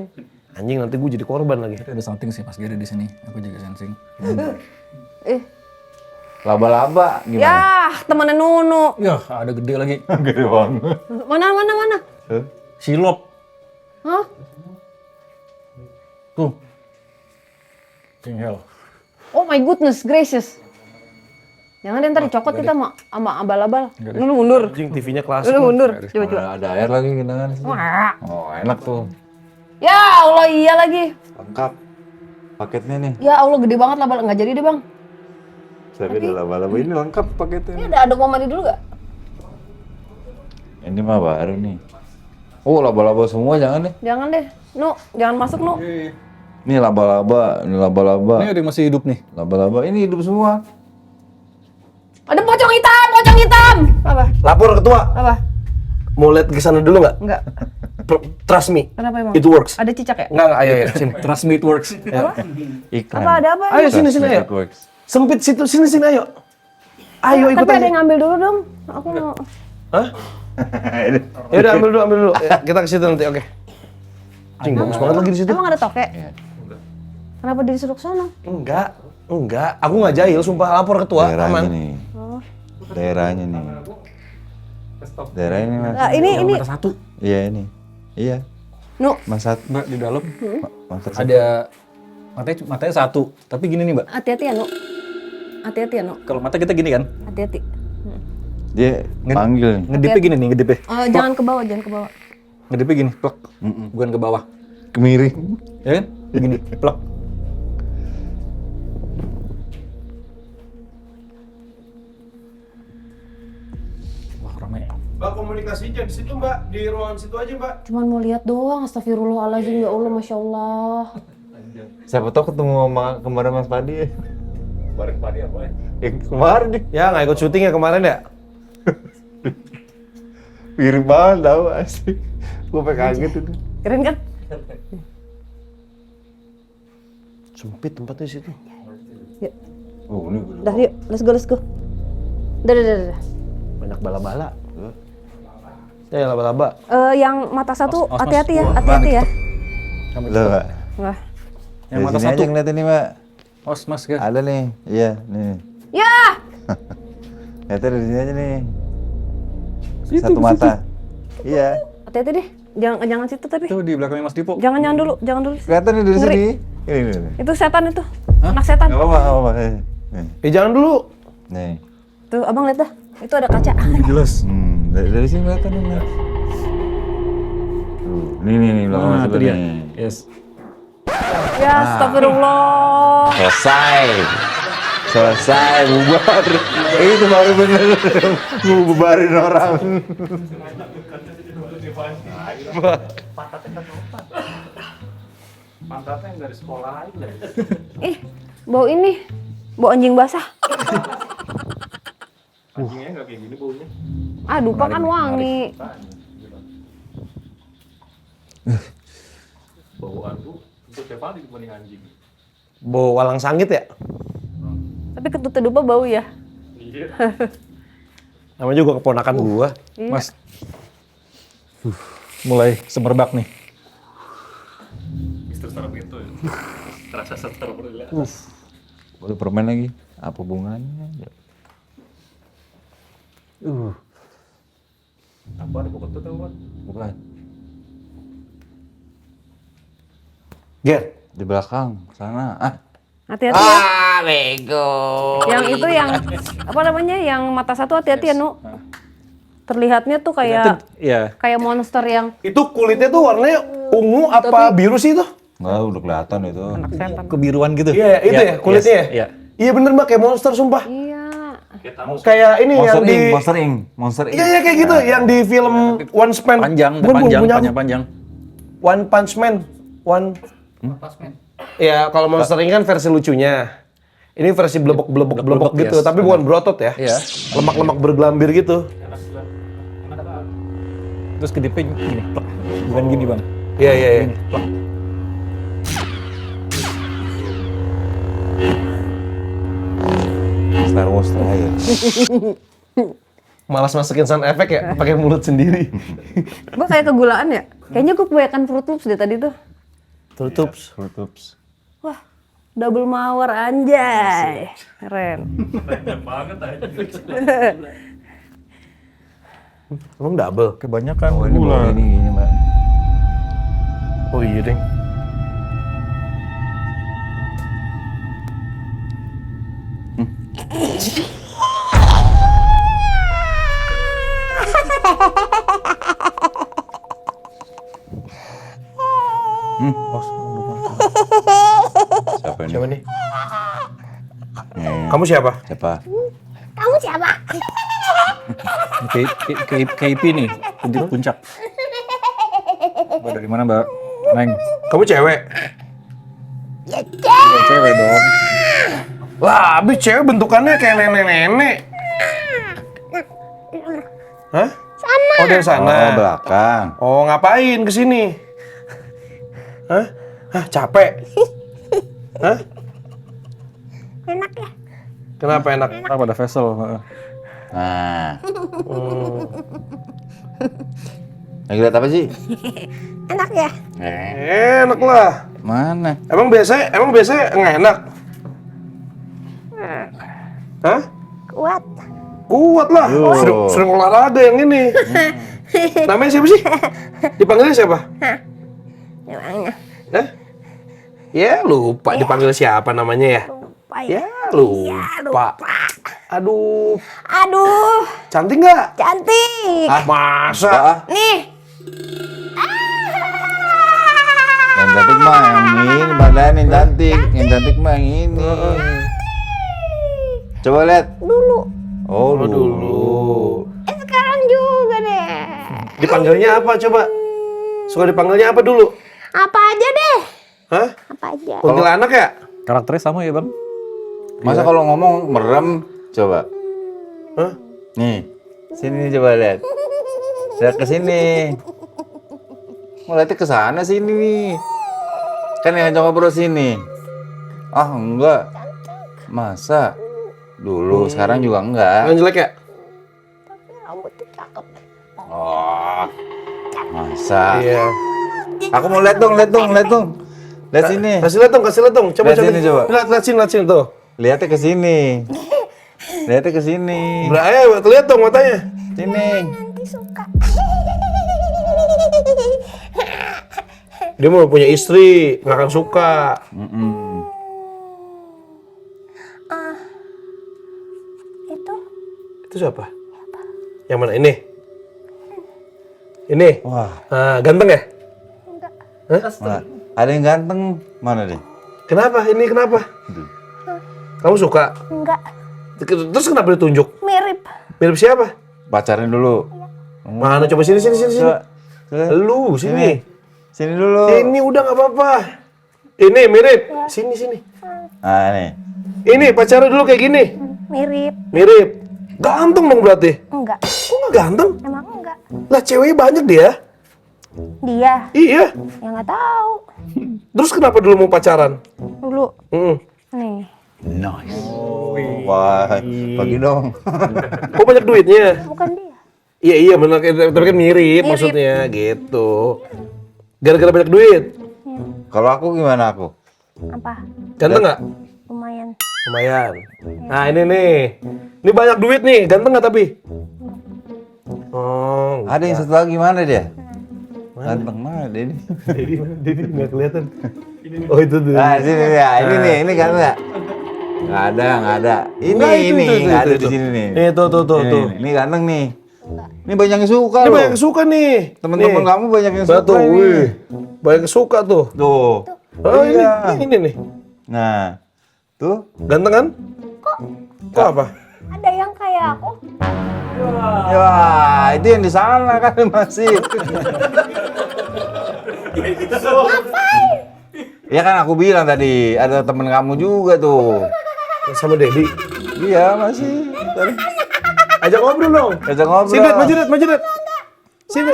Anjing nanti gue jadi korban lagi. Tapi ada something sih pas Gary di sini. Aku juga sensing. Laba-laba gimana? Ya, temannya Nunu. Ya, ada gede lagi. Gede banget. Mana? Silop. Hah? Tuh. King hell. Oh my goodness gracious. Jangan deh ntar dicokot kita sama abal-abal. Dulu mundur. Anjing TV-nya klasik. Dulu mundur. Coba. Ada air lagi genangan sih. Wah. Oh enak tuh. Ya Allah iya lagi. Lengkap. Paketnya nih. Ya Allah gede banget labal. Nggak jadi deh bang. Tapi ada laba-laba ini lengkap paketnya. Ini ada mau mandi dulu gak? Ini mah baru nih. Oh laba-laba semua jangan deh. Jangan deh. Nu, jangan masuk Nu. Ini laba-laba, ini laba-laba. Ini ada yang masih hidup nih. Laba-laba ini hidup semua. Ada pocong hitam. Apa? Lapor ketua. Apa? Mau lihat ke sana dulu nggak? Enggak. Trust me. Kenapa emang? It works. Ada cicak ya? Enggak, ayo sini. Trust me it works. Iklan. Apa ada apa? Ayo sini ayo. It works. Sempit situ, sini ayo. Ayo ikut Tapi ada aja. yang ngambil dulu dong. Aku mau. Hah? Ya udah ambil dulu. Ya, kita ke situ nanti, oke. Cing, bagus banget lagi di situ. Emang ada toke? Iya. Kenapa disuruh ke sono? Enggak. Aku nggak jahil, sumpah lapor ketua. Daerahnya Aman. nih. Daerahnya nih. Daerahnya nih mas. Nah, ini Mata satu. Iya ini. Iya. Nu, Mas satu. Mbak di dalam Mas satu. ada matanya satu. Tapi gini nih Mbak. hati-hati ya Nu. Hati-hati ya Nu. Kalau mata kita gini kan. Hati-hati. Dia panggil nih. Ngedipnya gini nih, ngedipnya. Jangan ke bawah, jangan ke bawah. Ngedipnya gini, plak. Bukan ke bawah. Kemiring. Ya kan? Begini, plak. Wah, ramai. Mbak komunikasinya di situ, Mbak. Di ruangan situ aja, Mbak. Cuman mau lihat doang, astagfirullahaladzim, ya Allah, Masya Allah. Siapa tahu ketemu sama kemarin Mas Padi ya. Bareng padi apa ya? Kemarin nih. Ya, nggak ikut syuting ya kemarin ya? Mirip banget tau asik. Gue pengen kaget itu. Keren kan? Sempit tempatnya di situ. Yuk, Oh ini gue dah yuk, let's go. Dah. Banyak bala-bala. Ya, laba-laba. Yang mata satu, Mas, hati-hati ya, Mas. hati-hati ya. Udah Mbak. Wah. Yang Dari mata sini satu. aja ngeliatin nih Mbak. Mas, kan? Ada nih. Iya nih. Ya, Lihatnya dari sini aja nih. Satu mata. Iya. hati-hati deh. Jangan situ tapi. Itu di belakangnya Mas Dipo. Jangan dulu. Kelihatan nih dari Ngeri. sini. Ini. Itu setan itu. Anak setan. Gak apa-apa. Jangan dulu. Nih. Tuh abang lihat dah, itu ada kaca. Jelas. Dari sini kelihatan nih. Nih, belakang Nah, itu sebelah dia. nih. Yes. Ya astagfirullah. Selesai, bubar. Itu baru bener. Mau bubarin orang. Pantatnya yang dari sekolah aja. Ih, bau ini. Bau anjing basah. Anjingnya nggak kayak gini baunya. Ah, dupa kan wangi. Bauan tuh untuk tiap hari dibanding anjing. Bau walang sangit ya? Tapi ketut dupa bau ya. Iya. Namanya juga keponakan gua. Iya. Mas. Mulai semerbak nih. Mister serem itu ya. Terasa seter berlihat. Boleh permen lagi. Apa hubungannya? Apa ada bau ketut apa? Bukan. Ger. Di belakang sana. Hati-hati ya. Bego. Yang itu yang apa namanya? Yang mata satu hati-hati ya, Nu. Terlihatnya tuh kayak Iya. kayak monster yang Itu kulitnya tuh warnanya ungu apa biru sih itu? Enggak, udah kelihatan itu. anak setan. Kebiruan gitu. Iya, itu ya kulitnya ya? Iya. Iya bener Mbak, kayak monster sumpah. Iya. Kayak ini yang di... Monster Inc. Iya, kayak gitu. Yang di film One Punch Man. Panjang, Bukan, panjang. One Punch Man. Ya, kalau Monster Inc kan versi lucunya. Ini versi blebok gitu, yes. tapi bukan berotot ya. Iya. Lemak-lemak bergelambir gitu. Terus kedipnya gini, plak. Bukan gini bang. Iya. Gini, plak. Star Wars terakhir. Malas masukin sound effect ya, pakai mulut sendiri. Gua kayak kegulaan ya. Kayaknya gua kebanyakan Fruit Loops deh tadi tuh. Tutups. Wah, double mawar anjay. Keren. Banget aja. Emang double? Kebanyakan Oh ini gula. bawa ini Mbak. Oh iya deng. Siapa ini? Siapa nih? Kamu siapa? Siapa? KP nih, puncak. Mbak dari mana mbak? Neng. Kamu cewek? Ya, cewek dong. Lah, abis cewek bentukannya kayak nenek-nenek. Hah? Sana. Oh, dari sana. Oh, belakang. Oh, ngapain kesini? Hah? Hah, capek? Hah? Enak ya? Kenapa enak? Apa ada vessel? Nah. Lagi lihat apa sih? Enak ya? Enak lah. Mana? Emang biasanya nggak enak? Hah? Kuat. Kuat lah. Sering olahraga yang ini. Namanya siapa sih? Dipanggilnya siapa? Namanya Hah? Ya lupa dipanggil siapa namanya ya? lupa ya. Ya lupa. Ya, lupa. Aduh, Aduh, cantik nggak? cantik. Masa? Nih. Yang cantik mah yang ini, badan yang cantik. Yang cantik mah yang ini. Coba lihat. Dulu. Oh, dulu. Sekarang juga deh. Dipanggilnya apa coba? Suka dipanggilnya apa dulu? Apa aja deh. Hah? Apa aja. Kuntilanak ya? Karakternya sama ya bang? Masa kalau ngomong merem, coba. Hah? Nih, sini coba lihat. Lihat ke sini. Mau lihatnya ke sana sini nih. Kan yang ngajak ngobrol sini. Ah, enggak. Masa? Dulu, sekarang juga enggak. Yang jelek ya? Rambutnya cakep. Oh. Masa? Iya. Aku mau lihat dong. Lihat sini. Kasih lihat dong. Coba Lihat sini, coba. Lihat sini tuh. Lihatnya ke sini. Lihatnya ke sini. Ayo, lihat dong matanya. Sini. Nanti suka. Dia mau punya istri, nggak akan suka. Itu siapa? Yang mana? Ini? Ini? Wah, Nah, ganteng ya? mana? Ada yang ganteng, mana deh? Kenapa? Ini kenapa? Kamu suka? Enggak, Terus kenapa ditunjuk? mirip. Mirip siapa? Pacarin dulu. Mana? Coba sini. Coba. Lu, sini. Sini dulu. Ini udah nggak apa-apa. Ini mirip. Sini. Nah, nih. Ini pacarnya dulu kayak gini. Mirip. Mirip. Ganteng dong berarti. Enggak, Kok nggak ganteng? emang enggak. Lah ceweknya banyak dia. Dia Iya. yang nggak tahu. Terus kenapa dulu mau pacaran? Dulu nih, Nice. Wah, bagi dong. Kok banyak duitnya? bukan dia. Iya benar, tapi kan mirip maksudnya gitu. Gara-gara banyak duit. Kalau aku gimana aku? Apa? Ganteng nggak? Lumayan. Lumayan. Nah ini nih. Ini banyak duit nih. Ganteng nggak tapi? Oh. Ada yang satu lagi, mana dia? Ganteng mana dia ini? Jadi nggak kelihatan. Oh itu tuh. Nah, sini ya. Ini nih, ini ganteng nggak? Nggak ada. Ini, Nggak, itu, nggak ada itu. di sini nih. Tuh. Ini ganteng nih. Ini banyak yang suka Ini loh. banyak yang suka nih. Temen-temen Nih. kamu banyak yang suka Betul, ini. wih. Banyak yang suka tuh. Tuh. Oh Iya. ini nih. Nah, tuh. Ganteng kan? Kok apa? Ada yang kayak aku. Ya, itu yang di sana kan masih. Ya kan aku bilang tadi, ada temen kamu juga tuh. Sama Dedi. Iya, masih. Tadi. Ajak ngobrol dong. Ajak ngobrol. Sini, majidet. Sini.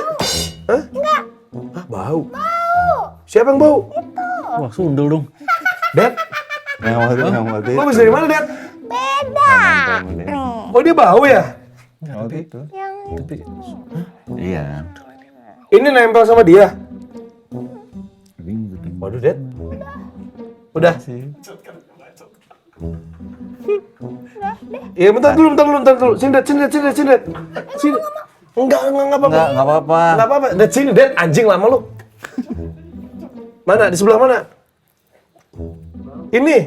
Hah? Enggak. Ah, bau. Siapa yang bau? Wah, sundel dong. Dad. Yang waktu Lo bisa dari mana, Dad? Beda. Oh, dia bau ya? Waktu itu. Yang Iya. Ini nempel sama dia. Waduh, Dad. Udah. Iya, bentar dulu. Sini, Dad. Sini. Enggak apa-apa. Enggak apa-apa. Enggak apa-apa. Dad, sini, Dad. Anjing lama lu. Mana? Di sebelah mana? Ini.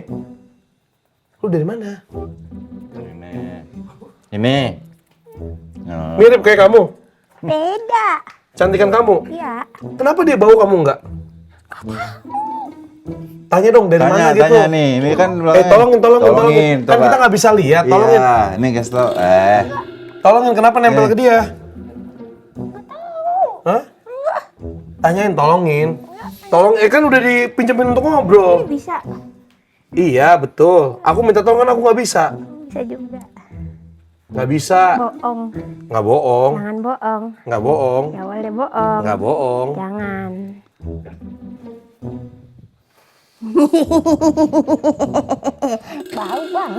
Lu dari mana? Ini. Oh. Mirip kayak kamu. beda. Cantikan kamu. Iya. Kenapa dia bau kamu enggak? Tanya dong dari mana gitu. Tanya nih, ini kan Tolongin. Kan coba. kita nggak bisa lihat. Tolongin. Iya, ini kasih tau. Tolongin kenapa nempel ke dia? Hah? Tanyain, tolongin. Kan udah dipinjemin untuk ngobrol. Bisa. Iya, betul. Aku minta tolong kan aku nggak bisa. Bisa juga. Nggak bisa. Bohong. Nggak bohong. Jangan bohong. Nggak bohong. Ya boleh bohong. Nggak bohong. Jangan. Bau bang.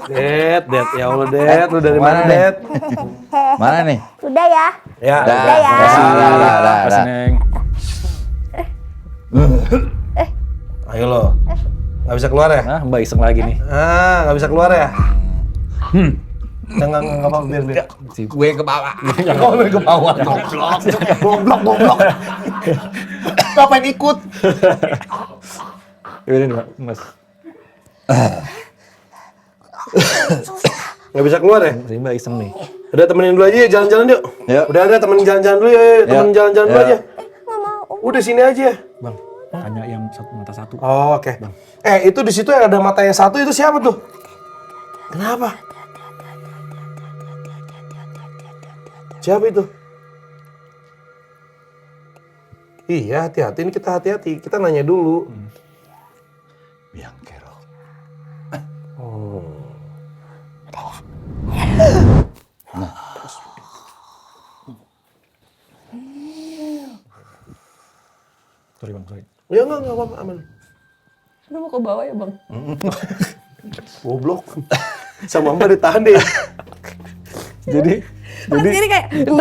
Dad. Ya Allah, Dad. Lu dari mana, Dad? Mana nih? Udah ya. Ya. Udah ya. Kasih, Neng. Ayo lo. Nggak bisa keluar ya? Nah, Mbak iseng lagi nih. Nggak bisa keluar ya? Nggak apa-apa, biar. Gue ke bawah. Oh, gue ke bawah. Goblok. Ngapain ikut? Yaudah nih, Mas. Nggak bisa keluar ya? Si Mbak iseng nih. Udah temenin dulu aja ya, jalan-jalan yuk. Yuk. Udah ada temen jalan-jalan dulu ya, temen jalan-jalan dulu Yuk. aja. Udah sini aja. Bang, tanya yang mata satu. Oh, oke. Itu di situ yang ada matanya satu itu siapa tuh? Kenapa? Siapa itu? Iya, hati-hati. Ini kita hati-hati. Kita nanya dulu. Biangkero. Sorry bang, sorry. Ya enggak apa-apa, aman. Lu mau ke bawah ya bang? Goblok. Sama Mbak ditahan deh. Jadi kayak gitu.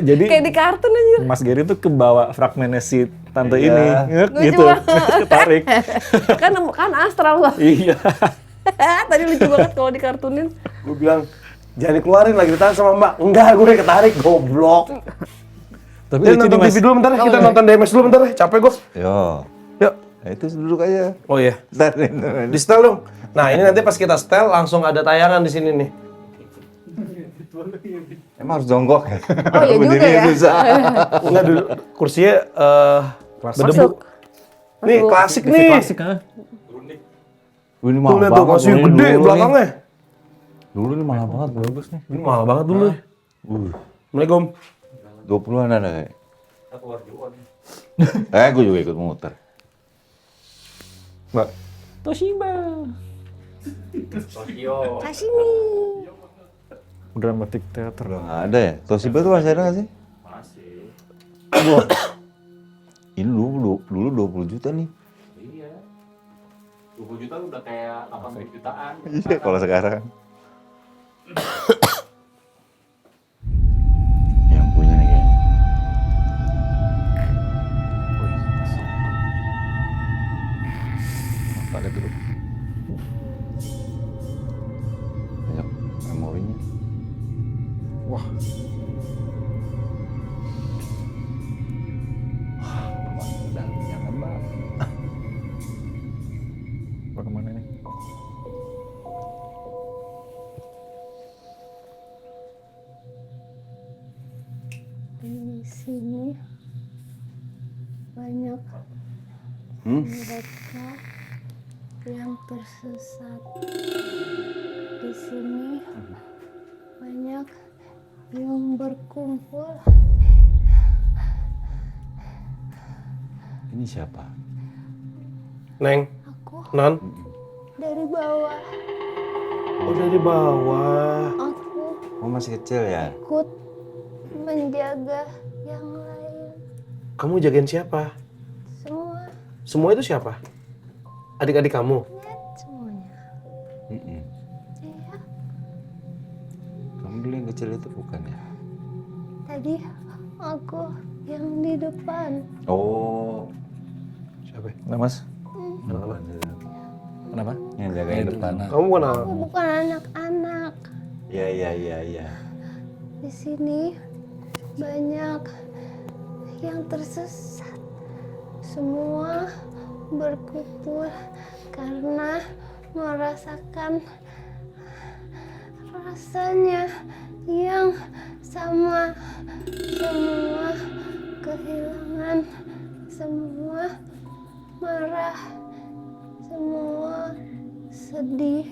jadi Kayak di kartun aja. Mas Gary tuh kebawa fragmennya si tante Iya. ini, ngek Lucu gitu, banget. ketarik. kan astral bang. Iya. Tadi lucu banget kalau dikartunin. Gue bilang, jangan dikeluarin lagi ditahan sama Mbak. Enggak, gue ketarik. Goblok. Tapi Kita lucu nonton nih, Mas. TV dulu bentar ya. Kita nonton DMS dulu bentar ya. Capek gue. Yo. Yuk. Nah, itu duduk aja. Oh iya. Ntar Di setel dong. Nah ini nanti pas kita setel langsung ada tayangan di sini nih. emang harus jongkok ya? Oh iya juga Berdiri ya. susah. Enggak dulu kursinya berdebu. Masuk. Nih klasik TV nih. klasik kan? Ini Tuh mahal lihat tuh banget. masih ini gede dulu belakangnya. nih. Dulu nih mahal banget, bagus nih. Ini mahal banget dulu. Assalamualaikum. 20-an ada kayak. Gue juga ikut muter. Mbak. Toshiba. Kasih nih. Dramatic Theater. Udah nggak ada ya? Toshiba tuh masih ada nggak sih? Ini dulu 20 juta nih. Iya. 20 juta udah kayak 80 jutaan. Iya, kalau sekarang. Yang punya nih kayaknya. Apa lihat dulu. Banyak memorinya. Wah. Jangan Mbak. Bagaimana nih? Di sini banyak mereka yang tersesat. Di sini banyak yang berkumpul. Ini siapa? Neng, Aku Non. dari bawah. Oh dari bawah. Aku Oh masih kecil ya? ikut menjaga yang lain. Kamu jagain siapa? Semua Semua itu siapa? Adik-adik kamu? lihat semuanya. Mm-mm. Iya, Kamu dulu yang kecil itu bukan ya? tadi aku yang di depan. Oh. Siapa? Nah, Mas. Bukan. Kenapa? Yang jagain depan. Kamu bukan anak? Aku bukan anak-anak. Iya. Di sini banyak yang tersesat. Semua berkumpul karena merasakan rasanya yang sama. Semua kehilangan, semua marah, semua sedih.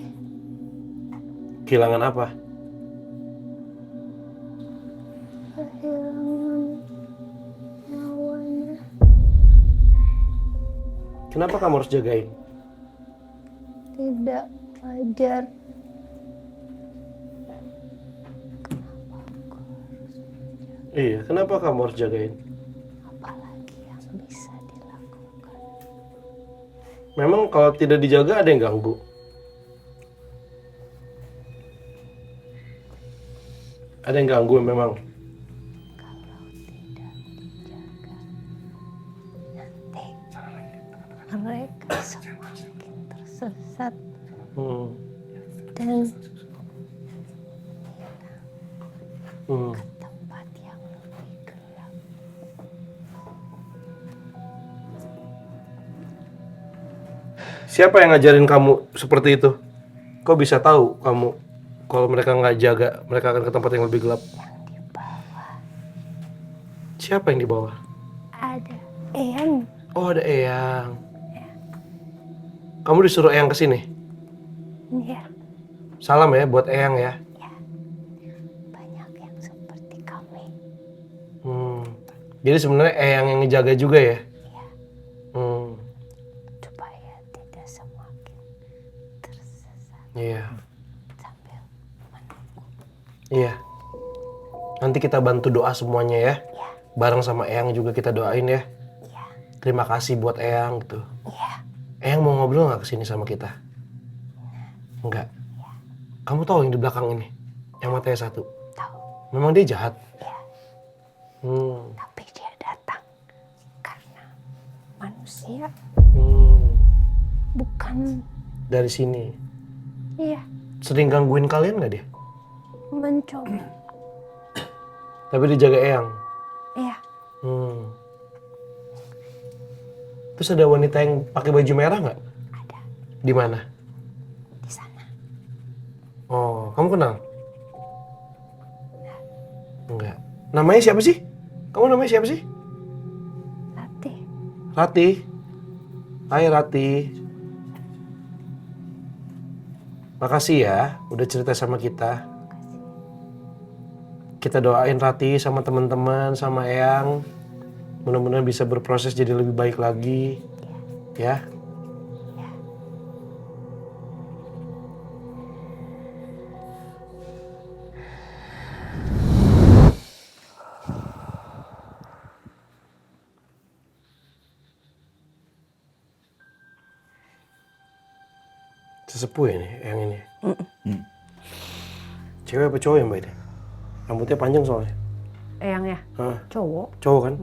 Kehilangan apa? Kehilangan nyawanya. Kenapa kamu harus jagain? Tidak wajar. Iya, kenapa kamu harus jagain? Apalagi yang bisa dilakukan. Memang kalau tidak dijaga ada yang ganggu. Ada yang ganggu memang. Mereka semakin tersesat Hmm. dan Hmm. tempat yang lebih gelap. Siapa yang ngajarin kamu seperti itu? Kok bisa tahu kamu kalau mereka nggak jaga, mereka akan ke tempat yang lebih gelap? Yang di bawah Siapa yang di bawah? ada Eyang. Oh, ada Eyang. Kamu disuruh Eyang ke sini. Ya, Salam ya buat Eyang ya. banyak yang seperti kami. Hmm. Jadi sebenarnya Eyang yang ngejaga juga ya? Ya, Hmm. supaya tidak semakin tersesat Iya. sambil menunggu. Iya. Nanti kita bantu doa semuanya ya. Ya, Bareng sama Eyang juga kita doain ya. ya, Terima kasih buat Eyang gitu. ya. Eyang mau ngobrol nggak kesini sama kita? Enggak. Kamu tahu yang di belakang ini? Yang matanya satu. Tahu. Memang dia jahat? Ya, Hmm. tapi dia datang karena manusia Hmm. bukan. Dari sini. Iya, Sering gangguin kalian nggak dia? mencoba. Tapi dijaga Eyang. Iya, Hmm. Terus ada wanita yang pakai baju merah nggak? Ada Di mana? di sana. Oh, kamu kenal? Enggak. Namanya siapa sih? Kamu namanya siapa sih? Rati. Rati. Hai Rati. Makasih ya udah cerita sama kita. Kita doain Rati sama teman-teman sama Eyang. Mudah-mudahan bisa berproses jadi lebih baik lagi. Ya. Sesepuh ya nih yang ini. Cewek apa cowok yang mbak ini? Rambutnya panjang soalnya. Eyang ya, Hah, cowok cowok kan?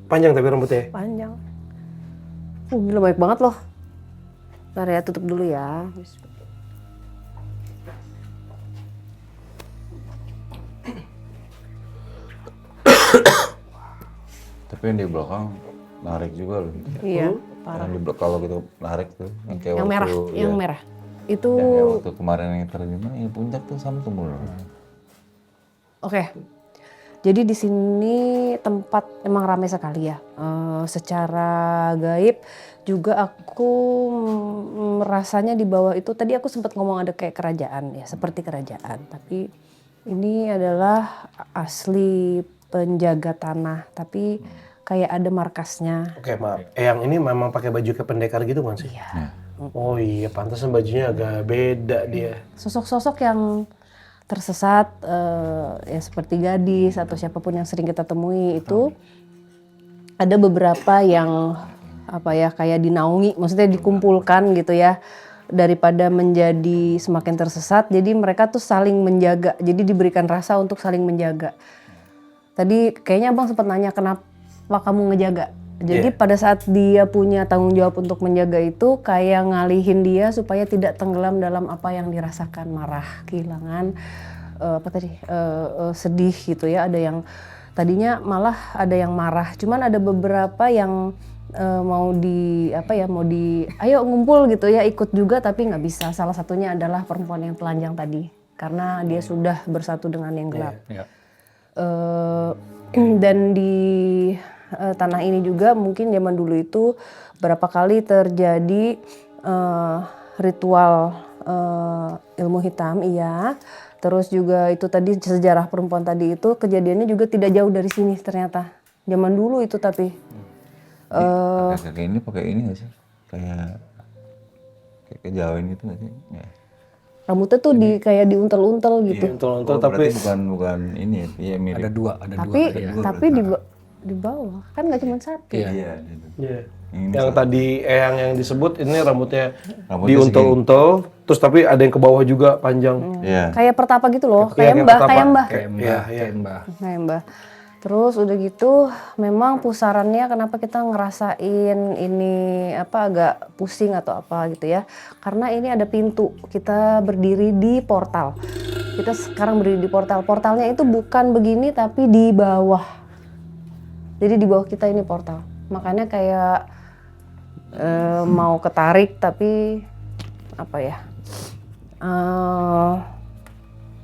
Panjang tapi rambutnya. panjang. Gila baik banget loh. Ntar ya tutup dulu ya. Tapi yang di belakang narik juga loh. Iya, parah. Yang di belakang kalau gitu narik tuh, yang kayak Yang waktu, merah, yang ya, merah. Itu yang kayak waktu kemarin yang terjemah, yang puncak tuh sama tuh mulu. oke. Jadi di sini tempat emang ramai sekali ya. Secara gaib juga aku merasanya di bawah itu tadi aku sempat ngomong ada kayak kerajaan ya, seperti kerajaan. Tapi ini adalah asli penjaga tanah, tapi kayak ada markasnya. Oke maaf, Eyang ini memang pakai baju kayak pendekar gitu kan sih? Iya. Oh iya, pantasan bajunya agak beda dia. Sosok-sosok yang tersesat ya seperti gadis atau siapapun yang sering kita temui itu ada beberapa yang apa ya kayak dinaungi, maksudnya dikumpulkan gitu ya daripada menjadi semakin tersesat. Jadi mereka tuh saling menjaga, jadi diberikan rasa untuk saling menjaga. Tadi kayaknya abang sempat nanya kenapa kamu ngejaga. Jadi pada saat dia punya tanggung jawab untuk menjaga itu kayak ngalihin dia supaya tidak tenggelam dalam apa yang dirasakan, marah, kehilangan, sedih gitu ya. Ada yang tadinya malah ada yang marah, cuman ada beberapa yang mau ayo ngumpul gitu ya, ikut juga tapi nggak bisa. Salah satunya adalah perempuan yang telanjang tadi karena dia sudah bersatu dengan yang gelap. Dan di tanah ini juga mungkin zaman dulu itu berapa kali terjadi ritual ilmu hitam, iya. Terus juga itu tadi sejarah perempuan tadi itu kejadiannya juga tidak jauh dari sini ternyata. Zaman dulu itu tapi. Kakek ini pakai ini nggak sih? Kayak kejawen gitu nggak sih? Ya. Rambutnya tuh kayak diuntel-untel gitu. Untel-untel Oh, tapi berarti bukan ini ya, mirip. Ada dua. Tapi di bawah kan nggak cuma satu. Iya. Iya. iya. Ini Yang tadi Eyang yang disebut ini rambutnya Rambutnya diuntel-untel, terus tapi ada yang ke bawah juga panjang. Iya. Kayak pertapa gitu loh, Iya, kayak mbah, pertapa. kayak mbah. Iya. Kayak mbah. Terus udah gitu memang pusarannya kenapa kita ngerasain ini agak pusing atau apa gitu ya. Karena ini ada pintu, kita berdiri di portal. Kita sekarang berdiri di portal. Portalnya itu bukan begini tapi di bawah. Jadi di bawah kita ini portal. Makanya kayak mau ketarik tapi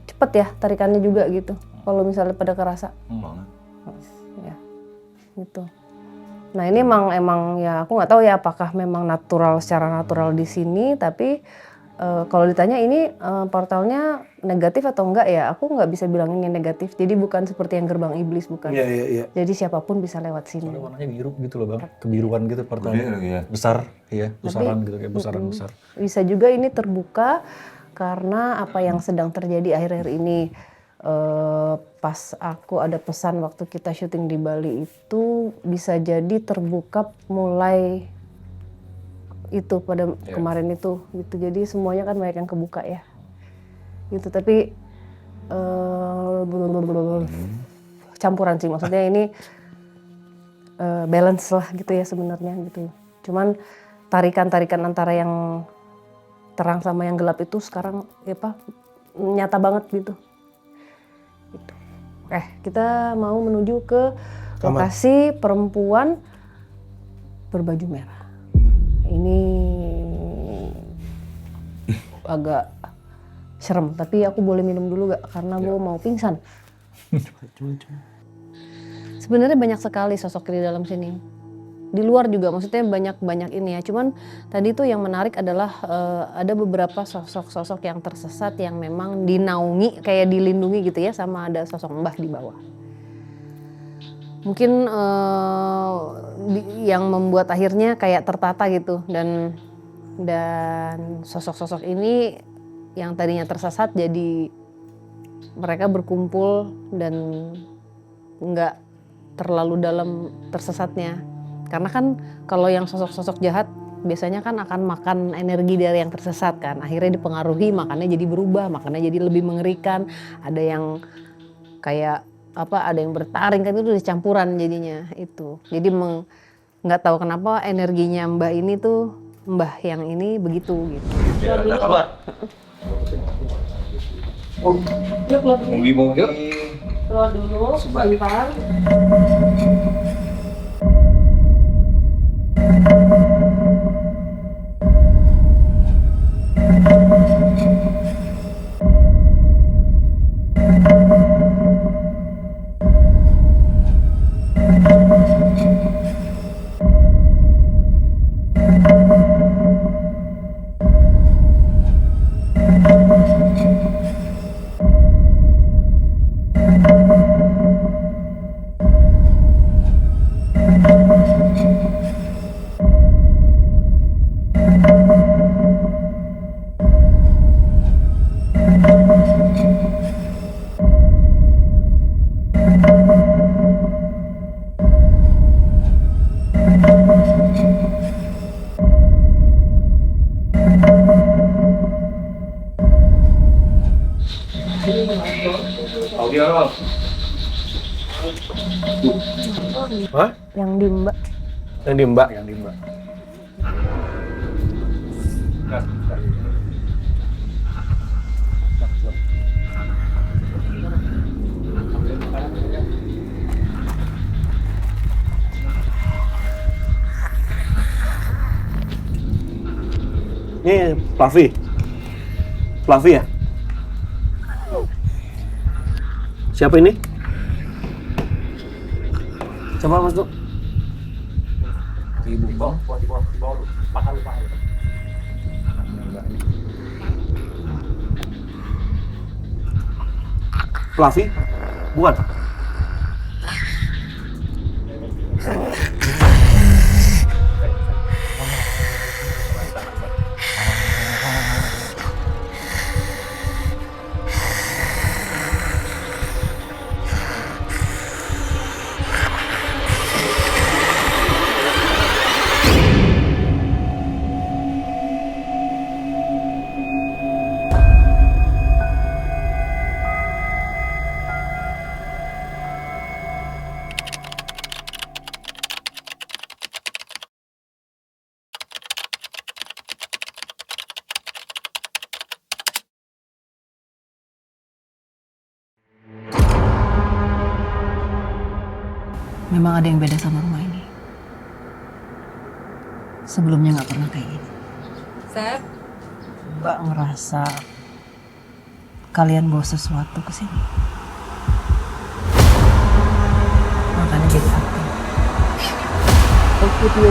cepet ya tarikannya juga gitu. Kalau misalnya pada kerasa. Banget. Ya, gitu. Nah ini emang ya aku nggak tahu ya apakah memang secara natural di sini, tapi kalau ditanya ini portalnya negatif atau enggak ya, aku nggak bisa bilang ini negatif. Jadi bukan seperti yang gerbang iblis, bukan. Iya. Jadi siapapun bisa lewat sini. Warnanya biru gitu loh bang, kebiruan gitu portalnya. Gede lagi ya. Besar, iya, pusaran gitu kayak pusaran besar. Bisa juga ini terbuka karena apa yang sedang terjadi akhir-akhir ini. Pas aku ada pesan waktu kita syuting di Bali itu bisa jadi terbuka mulai itu pada kemarin itu gitu. Jadi semuanya kan banyak yang kebuka ya. Gitu tapi campuran sih maksudnya ini balance lah gitu ya sebenarnya gitu. Cuman tarikan-tarikan antara yang terang sama yang gelap itu sekarang nyata banget gitu. Kita mau menuju ke lokasi perempuan berbaju merah. Ini agak serem, tapi aku boleh minum dulu gak? Karena gue mau pingsan. Sebenarnya banyak sekali sosok di dalam sini. Di luar juga maksudnya banyak ini ya. Cuman tadi tuh yang menarik adalah ada beberapa sosok-sosok yang tersesat yang memang dinaungi, kayak dilindungi gitu ya, sama ada sosok mbah di bawah. Mungkin yang membuat akhirnya kayak tertata gitu, dan sosok-sosok ini yang tadinya tersesat jadi mereka berkumpul dan nggak terlalu dalam tersesatnya. Karena kan kalau yang sosok-sosok jahat biasanya kan akan makan energi dari yang tersesat kan. Akhirnya dipengaruhi, makannya jadi berubah, makannya jadi lebih mengerikan. Ada yang kayak ada yang bertaring kan, itu udah campuran jadinya itu. Jadi nggak tahu kenapa energinya mbah yang ini begitu gitu. Keluar dulu sebentar. Hah? Yang di Mbak. Yang di Mbak? Yang di Mbak. Ini Fluffy. Fluffy ya? Siapa ini? Coba masuk. Ibu bang. Fluffy? Bukan. Memang ada yang beda sama rumah ini. Sebelumnya nggak pernah kayak gini. Sep, Mbak ngerasa kalian bawa sesuatu ke sini. Makanya jadi aktif. Aku dia